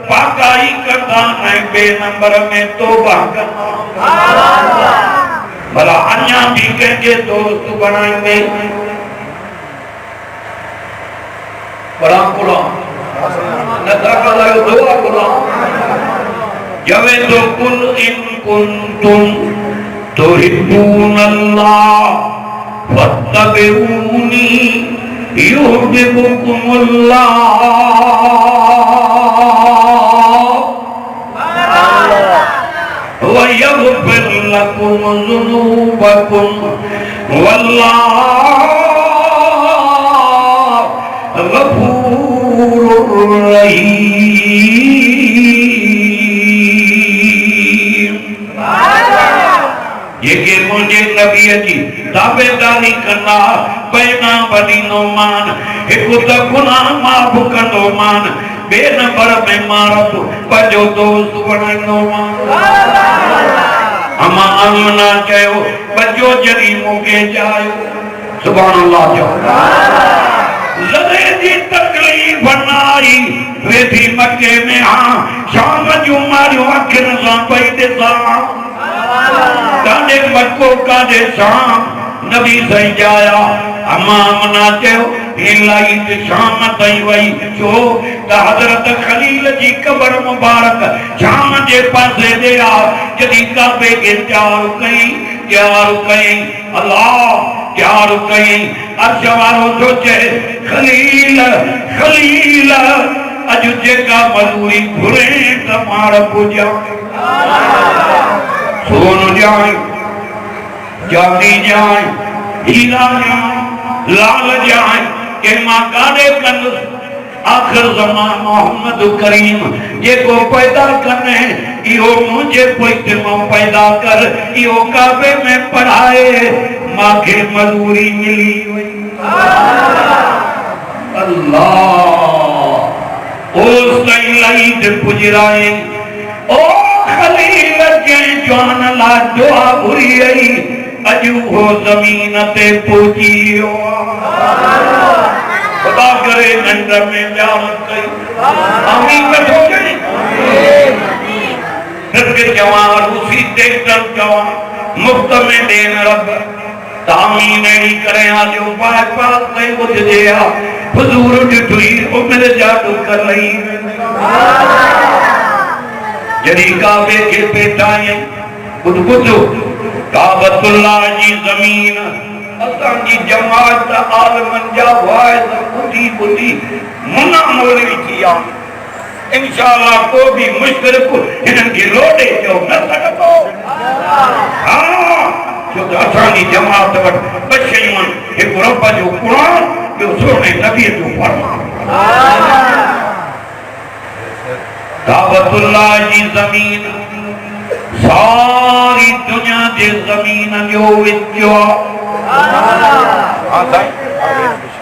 पाकाई करता है बे नंबर में तौबा करता भला अन्या भी के दोस्त बनाएंगे बड़ा कुरान नता करो दुआ कुरान जवे तो कुल इन कुंतुम तुहिब्बूनल्लाह फत्तबिऊनी युहिब्बुकुमुल्लाह वयग़फिर लकुम ज़ुनूबकुम वल्लाहु गफूरुर रहीम जेके मुझे नबी जी ताबेदारी करना पैना बदीनो मान एक तो गुनाह माफ कंदो मान बे नंबर में मारत पंजो दोस्त बनाइनो मान अमा आमना चयो बजो जरी मुके जायो सुभान अल्लाह जो लदे दी तकलीफ बनाई वेठी मक्के में हां शाम जो मारियो आखिर सा पई दे सा काने मक्को काने शाम नबी सही जाया अमा आमना चयो इलाई शाम ताई वई जो त हजरत खलील जी कब्र मुबारक शाम जे पासे दे आ जदी काबे के तैयार कई अल्लाह तैयार कई अर्श वारो सोचे खलील अज जेका मजूरी घुरे त मार पूजा सोन जाए चांदी जाए हीरा जाए लाल जाए के मां काडे कन आखिर जमान मोहम्मद करीम जे को पैदा करने इहो मुझे पोइते मां पैदा कर इहो काबे में पढ़ाए मां के मजूरी मिली वई अल्लाह ओ सही लाइट पुजराए ओ खलील के जान ला दुआ घुरी आई अजू हो जमीन ते पूजी खुदा करे नंद में ज़ियारत कई आमीन कठो कई फिर जवान रूसी टेक्टर जवान मुफ्त में देन रब तामीन नहीं करे जो पास पास नहीं बुझ दिया हुजूर ॾिठुई ओ मेरे जादू कर रही जड़ी काबे के पेटाई बुध बुधो काबतुल्लाह जी जमीन असां जी जमात आलमन जा वाइज बुधी बुधी मुना मौलवी किया इंशाअल्लाह को भी मुश्किल को हिनन के लोडे जो न सकतो हां जो असांजी जमात वट बशैमन एक रब जो कुरान जो सोने नबी जो फरमान काबतुल्लाह जी जमीन सारी दुनिया जे जमीन जो विचो हां साईं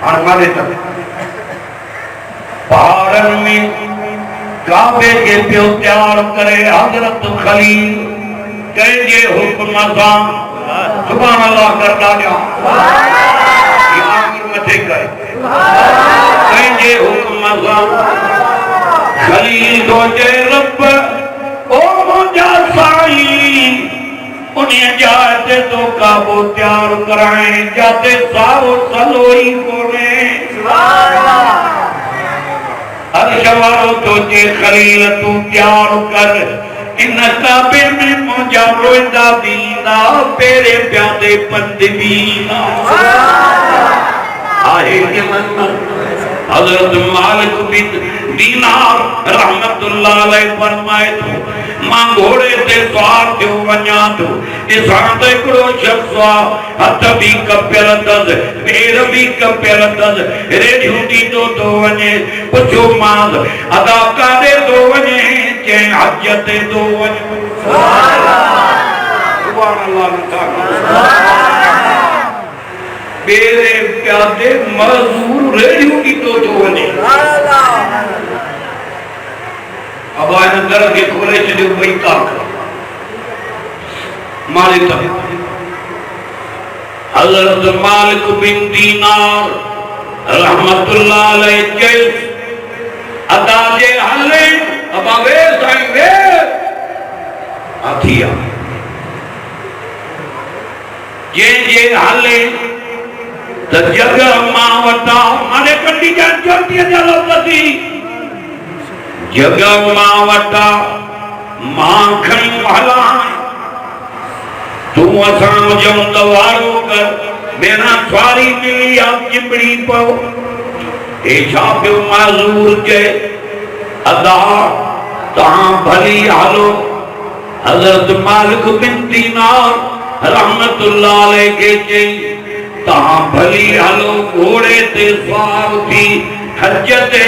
हां मारे तक पहाड़न में काबे के पियो तैयार करे हजरत खलील कंहिंजे हुक्म सां सुभान अल्लाह करदा ॾियां आमिर मथे करे कंहिंजे हुक्म सां खलील तो चए रब ओ मुंहिंजा साईं उन्हें जाते तो काबो तैयार कराए जाते साओ सलोई कोने अर्शवारो तो जे खलील तू तैयार कर इन काबे में मुंहिंजा रोईंदा दीना पेरे प्यादे पंद बीना आहे के मन हजरत मालिक बिन दीनार रहमतुल्लाह अलैहि फरमाए तो मां घोड़े ते सवार थियो वञा तो इसां ते हिकिड़ो शख्स हथ भी कपियल अथस पेर भी कपियल अथस रेडियो ॾींदो थो वञे पुछो मां अदा काॾे थो वञे चई हज ते थो वञे सुभान अल्लाह मेरे प्यादे मजदूर रेडियो ॾींदो थो वञे अब आने दर के खोले छॾियो ॿई ताक मालिक हज़रत मालिक बिन दीनार रहमतुल्लाह अलैहि चई अदा जे हले अब वे साईं वे अथिया जे हले त जगह मां वटा माने कंडी जा चोटी जा लफ़्ज़ी जगह मां वटा मां खणी हला तू असां जो दवारो कर मेरा सवारी मिली आप चिपड़ी पो ए छा पियो माज़ूर जे अदा तहां भली हालो हज़रत मालिक बिन दीनार रहमतुल्लाह अलैहि के चई तहां भली हालो घोड़े ते सवार थी हज ते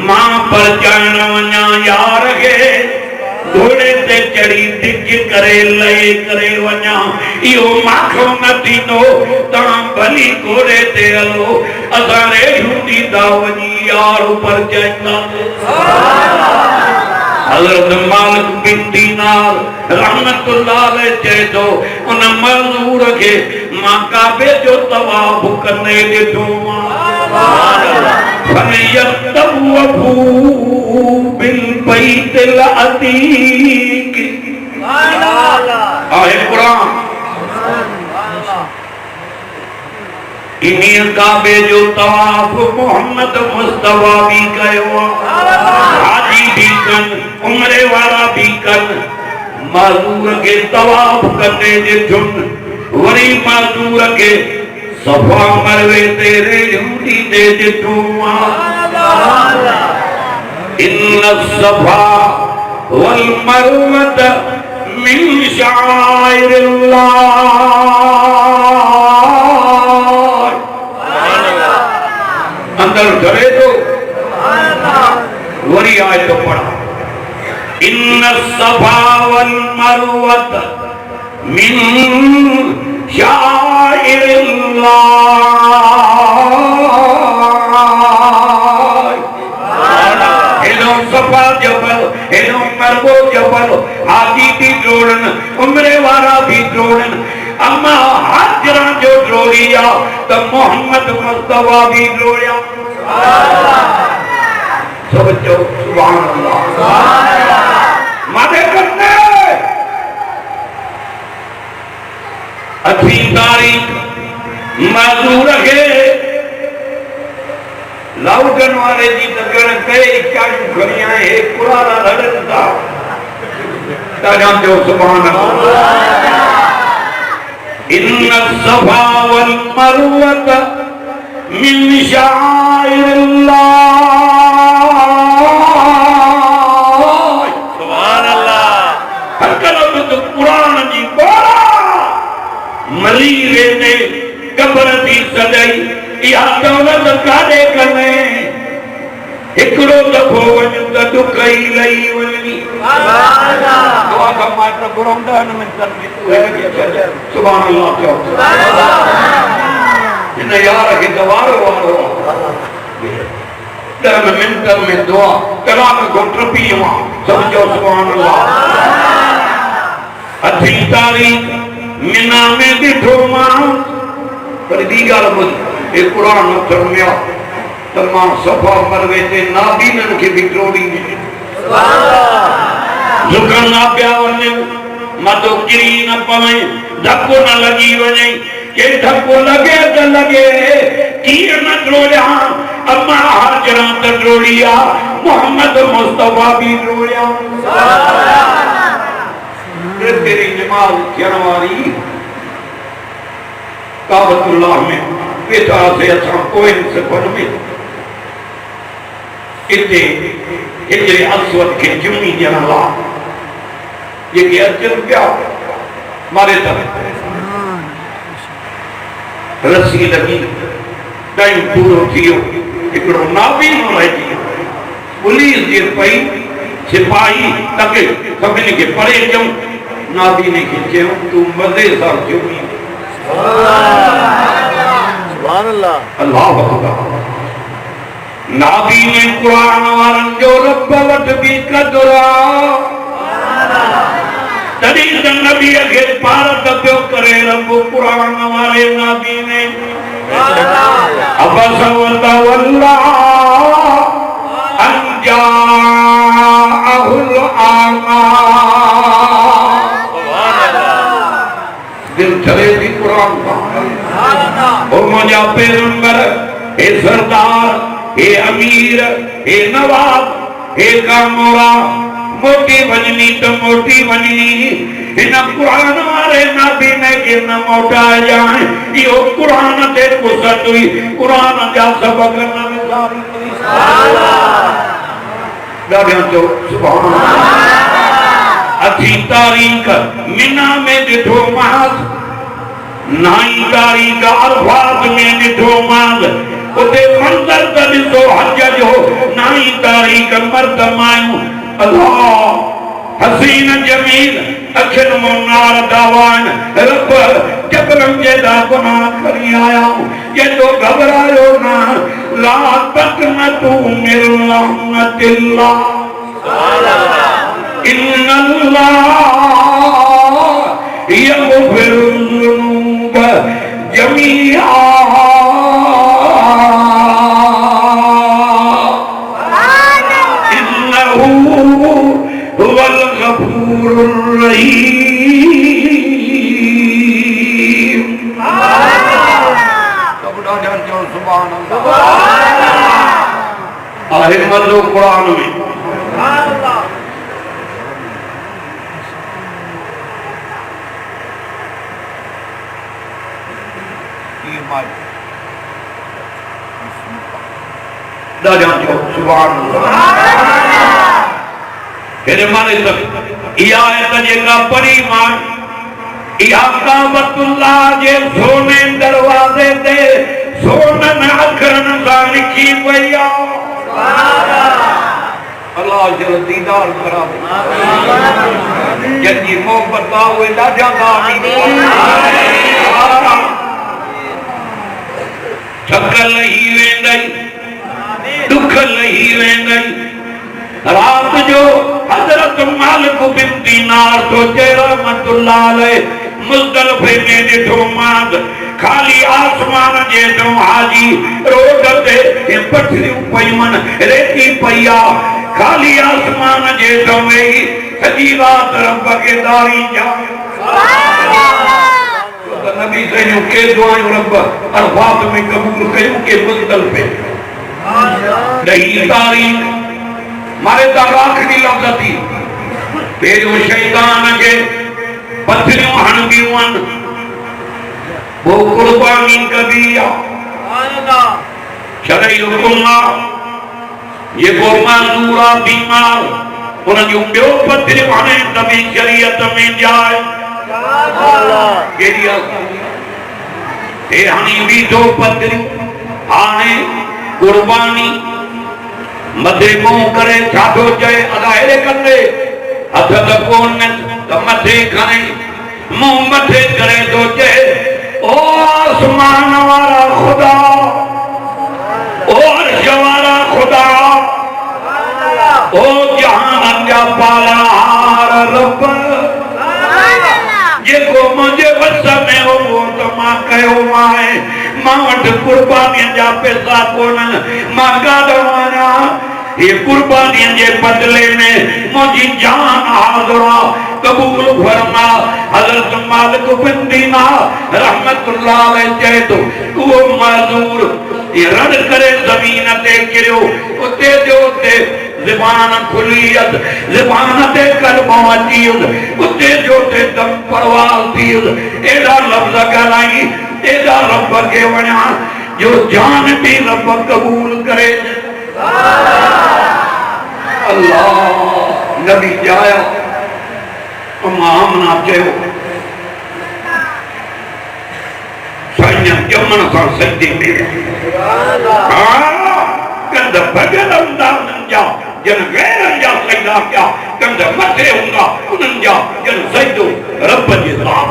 मां पर चढ़ण वञा यार के घोड़े ते चढ़ी दिज करे लहे करे वञा इहो माखो न थींदो तव्हां भली घोड़े ते हलो असां रेडियो ॾींदा वञी यार पर चढ़ंदा हज़रत मालिक बिन दीनार रहमतुल्लाह अलैहि चए थो उन मज़दूर खे मां काबे जो तवाफ कंदे ॾिठो फलयतवफू बिलबैतिल अतीक आहे कुरान इन्हीं काबे जो तवाफ मोहम्मद मुस्तफा भी कयो हाजी भी कन उम्रे वाला भी कन माज़ूर के तवाफ कंदे ॾिठुम वरी माज़ूर के सफा मरवे तेरे झूठी दे दिठुआ इन्ना सफा वल मरवत मिन शाइरिल्लाह अंदर करे तो वरी आए तो पढ़ा इन्ना सफा वल मरवत मिन हेलो सफा जबल हेलो मरवो जबल हाजी भी जोड़न उम्रे वाला भी जोड़न अम्मा हाजरा जो ड्रोलिया तो मोहम्मद मुस्तफा भी ड्रोलिया। सब जो सुभान अल्लाह मादे करने अच्छी तारीख मजदूर रखे लाउडन वाले जी दगड़ पे इक्यासी खड़ियां है पुराना लड़ता ताजा जो सुभान अल्लाह। इन्ना सफा वल मरवत मिन शाइरिल्लाह। सुभान अल्लाह। हर कलम तो कुरान जी बोला मरीरे ने कब्र दी सजाई या दौलत कादे कने एकड़ो दफो वञ त दुख ई लई वञी। सुभान अल्लाह। दुआ का मात्र बुरंदा न में कर सुभान अल्लाह चो सुभान अल्लाह। इन यार के दवार वारो दर मिनट में दुआ कलाम को ट्रपी हुआ समझो सुभान अल्लाह। अच्छी तारीख मिना में दिठो मां पर दी गाल बुध ए कुरान न फरमाया तमाम सफा मरवे ते नाबीनन के बिक्रोड़ी ने सुभान अल्लाह। जुका ना पिया वने मतो किरी न पवे धक्को न लगी वने के धक्को लगे त लगे की न ड्रोलिया अम्मा हाजरा त ड्रोलिया मोहम्मद मुस्तफा भी ड्रोलिया। सुभान अल्लाह। तेरी नमाज जनवारी काबतुल्लाह में बेटा से अच्छा कोई से बन में इतने हिजरे अस्वद के जुम्मी जनला ये कि अर्जुन क्या मारे तक रस्सी लगी टाइम पूरो थियो एकड़ो नाबी न रह गयो पुलिस जे पई सिपाही तक सभिनी के परे क्यों नाबी ने खींचे तू मजे सा जुम्मी। सुभान अल्लाह। अल्लाह अकबर। नाबी ने कुरान वारन जो रब वट भी कदरा तदी नबी के भारत पियो करे रब कुरान वाले नाबी ने अबस वल्लाह अंजाहुल आमा। दिल चले थी कुरान का ओ मुझा पैगंबर हे सरदार हे अमीर हे नवाब हे कामोरा मोटी बननी तो मोटी बननी इन कुरान वाले नबी ने कि न मोटा जाए यो कुरान ते कुसत हुई कुरान जा सबक न मिसारी सुभान अल्लाह। दादा जो सुभान अल्लाह। अच्छी तारीख मिना में दिठो माज नाई तारीख अरफात में दिठो माज उते मंजर त ॾिसो हज जो नाई तारीख मर्द मायूं अल्लाह हसीन जमील अखिन मुनार दावान रब जबरन जे दा गुनाह करी आया ये तो घबरायो ना ला तक न तू मिर रहमतिल्लाह। सुभान अल्लाह। इन्नल्लाह यग़फिरुज़्ज़ुनूब जमीआ। इन्नहू हुवल गफूरुर रहीम। सुभान अल्लाह। आहे मज़ो कुरान में सुभान अल्लाह। दादा जो सुभान अल्लाह। फिर माने तक या आयत जेका पढ़ी मान या काबतुल्लाह जे सोने दरवाजे ते सोनन अखरन सां लिखी पई आ। सुभान अल्लाह जो दीदार करावे जंहिंजी मोहबत आहे उहे ॾाढा थक लही वेंदई दुख लही वेंदई। रात जो हजरत मालिक बिन दीनार तो रहमतुल्लाह अलैह मुज़दलिफ़े ने दिठो माद खाली आसमान जे तो हाजी रोड ते पथरियूं पयूं रेती पया खाली आसमान जे तो वेही सॼी रात रब खे दारी जा नबी सॼो के दुआयूं रब अरफात में क़बूल कयूं के मुस्तल पे दही दारी मारे ता आखिरी लफ़्ज़ थी पहिरियों शैतान खे पथरियूं हणंदियूं वो कुर्बानी कभी शरई हुकुम ये को माज़ूरा बीमार उन जो ॿियो पथरियूं हाणे नबी शरीयत में जाए केड़ी हे हाणे ॿी दो पथरियूं हाणे कुर्बानी मथे मुंह करे छा थो चए अदा हेड़े कंदे हथ त कोन त मथे खणे मुंह मथे करे थो चए ओ आसमान वाला खुदा ओ अर्श वाला खुदा ओ जहान जा पालनहार रब जेको मुंहिंजे वस में हो त मां कयो आहे मां वटि कुर्बानीअ जा पैसा कोन मां काॾो वञा ये कुर्बानियों के बदले में मुझी जान हाज़िर कबूल फरमा हज़रत मालिक बिन दीनार रहमतुल्लाह अलैहि चए तो वो मजदूर ये रद करे जमीन ते गिरियो उते जो उते ज़बान खुली ज़बान ते कलमो अची उते जो उते दम परवाज़ थी एड़ा लफ्ज़ ॻाल्हाई एड़ा रब खे वणिया जो जान भी रब कबूल करे अल्लाह नबी जाया तमाम ना चयो साईं जमन सां सजदे में कंद भॻल हूंदा उन्हनि जा जन गैरनि जा सजदा कया कंद मथे हूंदा उन्हनि जा जन सजदो रब जे ज़ात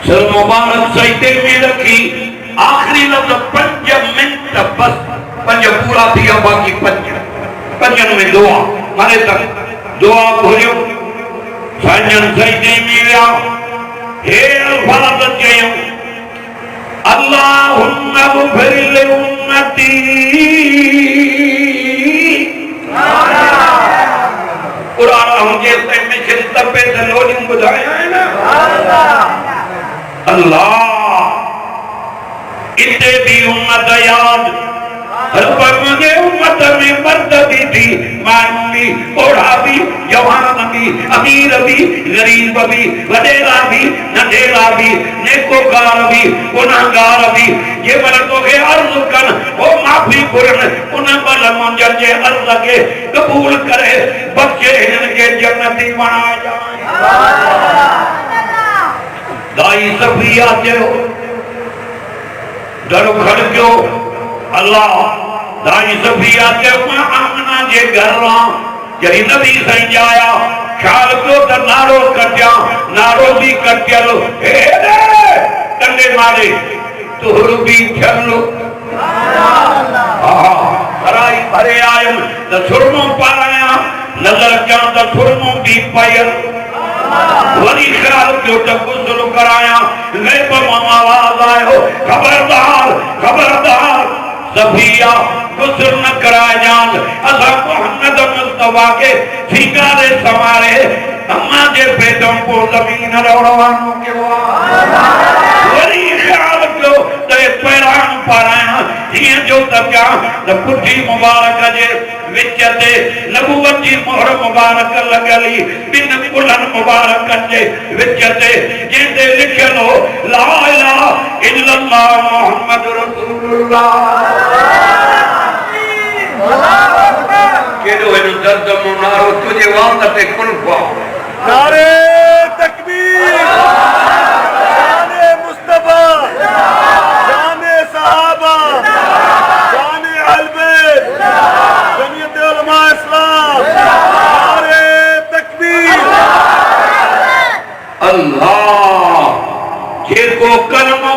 सर मुबारक सजदे में रखी आखिरी लफ्ज़ 5 मिनट बस 5 पूरा थी विया बाक़ी 5 में दुआ माने तक दुआ घुरियो साईं सजदे में विया हे अल्फाज़ चयो अल्लाहुम्मा ग़फिर लि उम्मती कुरान हुजे से मिशन तपे त लोलियूं ॿुधाया आहिनि अल्लाह इते भी उम्मत याद रब मुझे उम्मत में मर्द भी थी मानू भी ओढ़ा भी जवान भी अमीर भी गरीब भी वडेरा भी नंढेरा भी नेकोकार भी गुनाहगार भी ये मर्दों के अर्ज कर वो माफी घुरन उन बल मुंजन जे अर्ज के कबूल करे बख्शे इनके जन्नती बना जाए दाई सफिया चयो दर खड़कियो अल्लाह दाई सफिया के आमना जे घर जरी नबी सही जाया ख्याल कयो त नारो कटिया नारो भी कटियल हे कंडे मारे तुहर भी छलो हराई भरे आयम त सुरमो पाराया नजर क्या त सुरमो भी पायल वरी ख्याल कयो त गुस्ल कराया गैब मां आवाज आयो खबरदार खबरदार सफिया गुस्ल न कराए जान असा मोहम्मद मुस्तफा के सिंगारे सवारे अम्मा जे पेटों को जमीन रवड़वानो के वरी ख्याल कयो त पैरान पाराया ये जो तका त पुठी मुबारक जे विच ते नबूवत जी मोहर मुबारक लगली बिन कुलन मुबारक जे विच ते जेते लिखियल हो ला इलाहा इल्लल्लाह मुहम्मद रसूलुल्लाह अल्लाहु अकबर केडो इन दर्द मुनारो तुझे वात ते कुल्फा नारे तकबीर जाने मुस्तफा जाने सहाबा जाने अहले बैत जमीयत उलमा इस्लाम नारे तकबीर अल्लाह जेको कलमो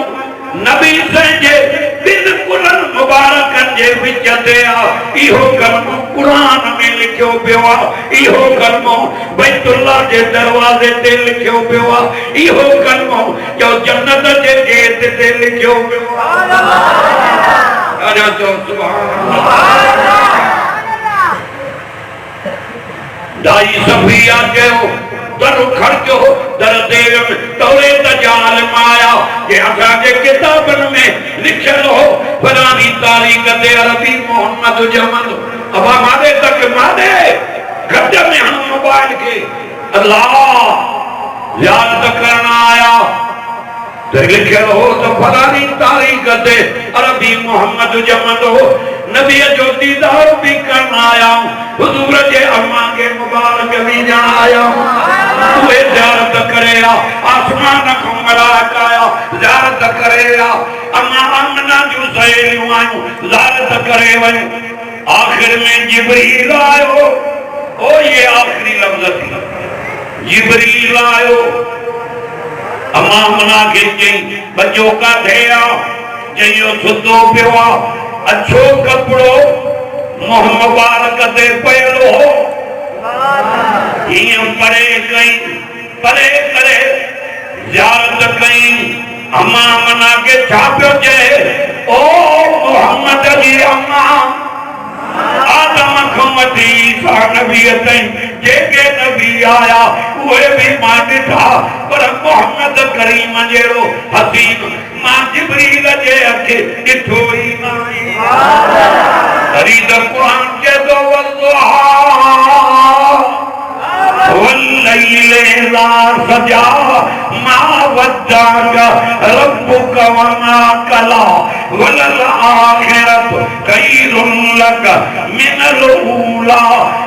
नबी से जे बिन कुलन मुबारक जे विच ते आ इहो कलमो कुरान में लिखियो पियो आहे इहो कलमो बैतुल्लाह जे दरवाजे ते लिखियो पियो आहे इहो कलमो जो जन्नत जे गेट ते लिखियो पियो आहे अरे जो सुभान अल्लाह दाई सफिया कयो दर खर्चो दर देव तोरे तजाल माया के असा के किताबन में लिखल हो फलानी तारीख ते अरबी मोहम्मद जमल अब मादे तक मादे गद में हम मोबाइल के अल्लाह याद करना आया तो लिखल हो तो फलानी तारीख ते अरबी मोहम्मद जमल हो नबी जो दीदार भी करना आया हुजूर के अम्मा के मुबारक भी जाना आया तू ज़ियारत करेया आसमान को मलाइका आया ज़ियारत करेया अम्मा अम्ना जो सहेलियों आयो ज़ियारत करे वे आखिर में जिब्रील आयो ओ ये आखिरी लफ्ज थी जिब्रील आयो अम्मा मना के चई बच्चों का धेया जइयो सुतो पियो अच्छो कपड़ो मोह मुबारक ते पयलो हो ये परे कई परे करे ज़ियारत कई अम्मा मना के छापियो जे ओ मोहम्मद जी अम्मा आदम खमती सा नबी तई जेके नबी आया उहे भी मां ॾिठा पर मोहम्मद करीम जेड़ो हसीन मां जिब्रील जे अखे ॾिठो ई नाहे तरीद कुरान के दो वल्लैल इज़ा सजा मा वद्दाक रब्बुक वमा कला वलल आखिरतु खैरुन लक मिनल ऊला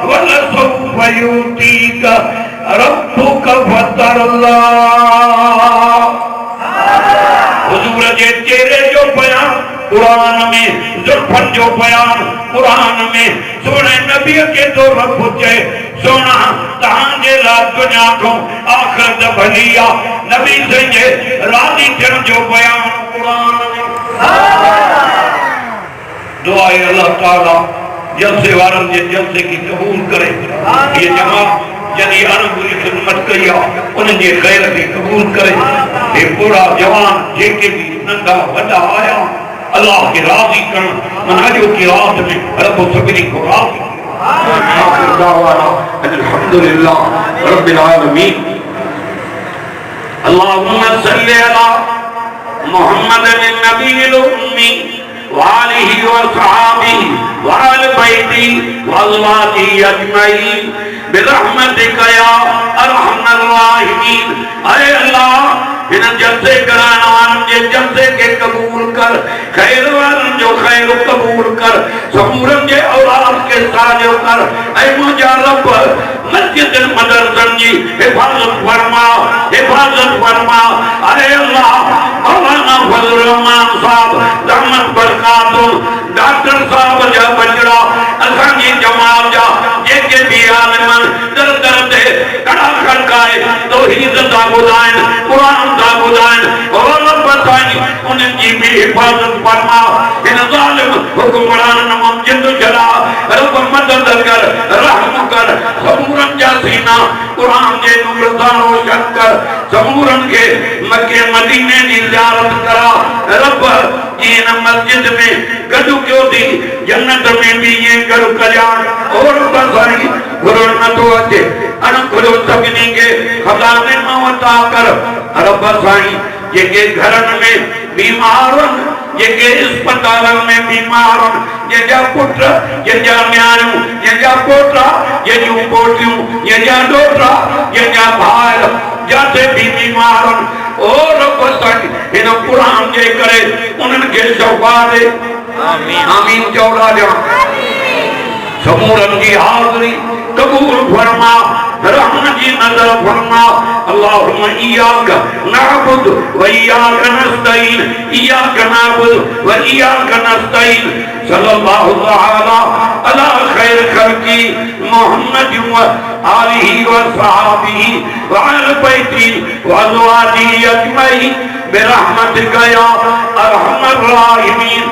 वलसौफ युतीक रब्बुक फतरल्ला हुजूर जे चेहरे जो बयान कुरान में जुल्फन जो बयान कुरान में सोने नबी के तो रब चे सोना तांजे ला दुनिया को आखिरत भलिया नबी से राजी थियण जो बयान कुरान में दुआ है अल्लाह ताला जलसे वारन जे जलसे की कबूल करे ये जमात जनी अरब की खिदमत कई उन जे खैर की कबूल करे ये पूरा जवान जेके भी नंगा वडा आया अल्लाह के राजी कर मनाजो की रात में रब सभी को राजी आखिर दावाना अल्हम्दुलिल्लाह रब्बिल आलमीन अल्लाहुम्मा सल्ली अला मुहम्मद नबील उम्मी वालिही व सहाबिही व अहल बैती व अज़वाजिही अजमईन बिरहमतिका या अरहमर राहिमीन अरे अल्लाह इन जलसे कराने वालों के जलसे के कबूल कर खैर वालों जो खैर कबूल कर समूरन के औलाद के साजो कर ऐ मुझा रब मस्जिद मदरसन जी हिफाजत फरमा अरे अल्लाह मौलाना फजल रहमान साहब रहमत बरकातुं डॉक्टर साहब जा बजड़ा असांजी जमात जा जेके भी आलिमन दर दर ते कड़ा खड़काए तौहीद दा बुधाइन कुरान दा बुधाइन और रब ताई उन्हनि जी भी हिफाजत फरमा इन ज़ालिम हुक्मरान मुमजिद जला रब मदद कर रहम कर समूरन जा सीना कुरान जे नूर दा रोशन कर समूरन के मक्के मदीने दी ज़ियारत करा रब इन मस्जिद में गडु क्यों थी जन्नत में भी ये गडु कल्याण और बसाई गुरु न तो अचे अन गुरु सभिनी के खजाने मवता कर रब साईं जेके घरन में बीमारन जेके अस्पतालन में बीमारन जेजा पुत्र जेजा न्याणियूं जेजा पोटा जेजू पोटियूं जेजा डोटा जेजा भाई जाते भी बीमारन और रब साईं इन कुरान जे करे उन्हनि के शफा दे आमीन आमीन चौड़ा जा समूरन की हाज़री कबूल फरमा रहम की नजर फरमा अल्लाहुम्मा इय्याका नअबुदु व इय्याका नस्तईन इय्याका नअबुदु व इय्याका नस्तईन सल्लल्लाहु तआला अला खैर खल्की मुहम्मद व आलिही व सहाबिही व अहल बैती व अज़वाजिही अजमईन बिरहमतिका या अरहमर राहिमीन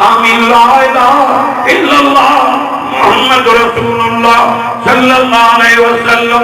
आमीन ला इलाहा इल्लल्लाह मोहम्मद रसूलुल्लाह सल्लल्लाहु अलैहि वसल्लम।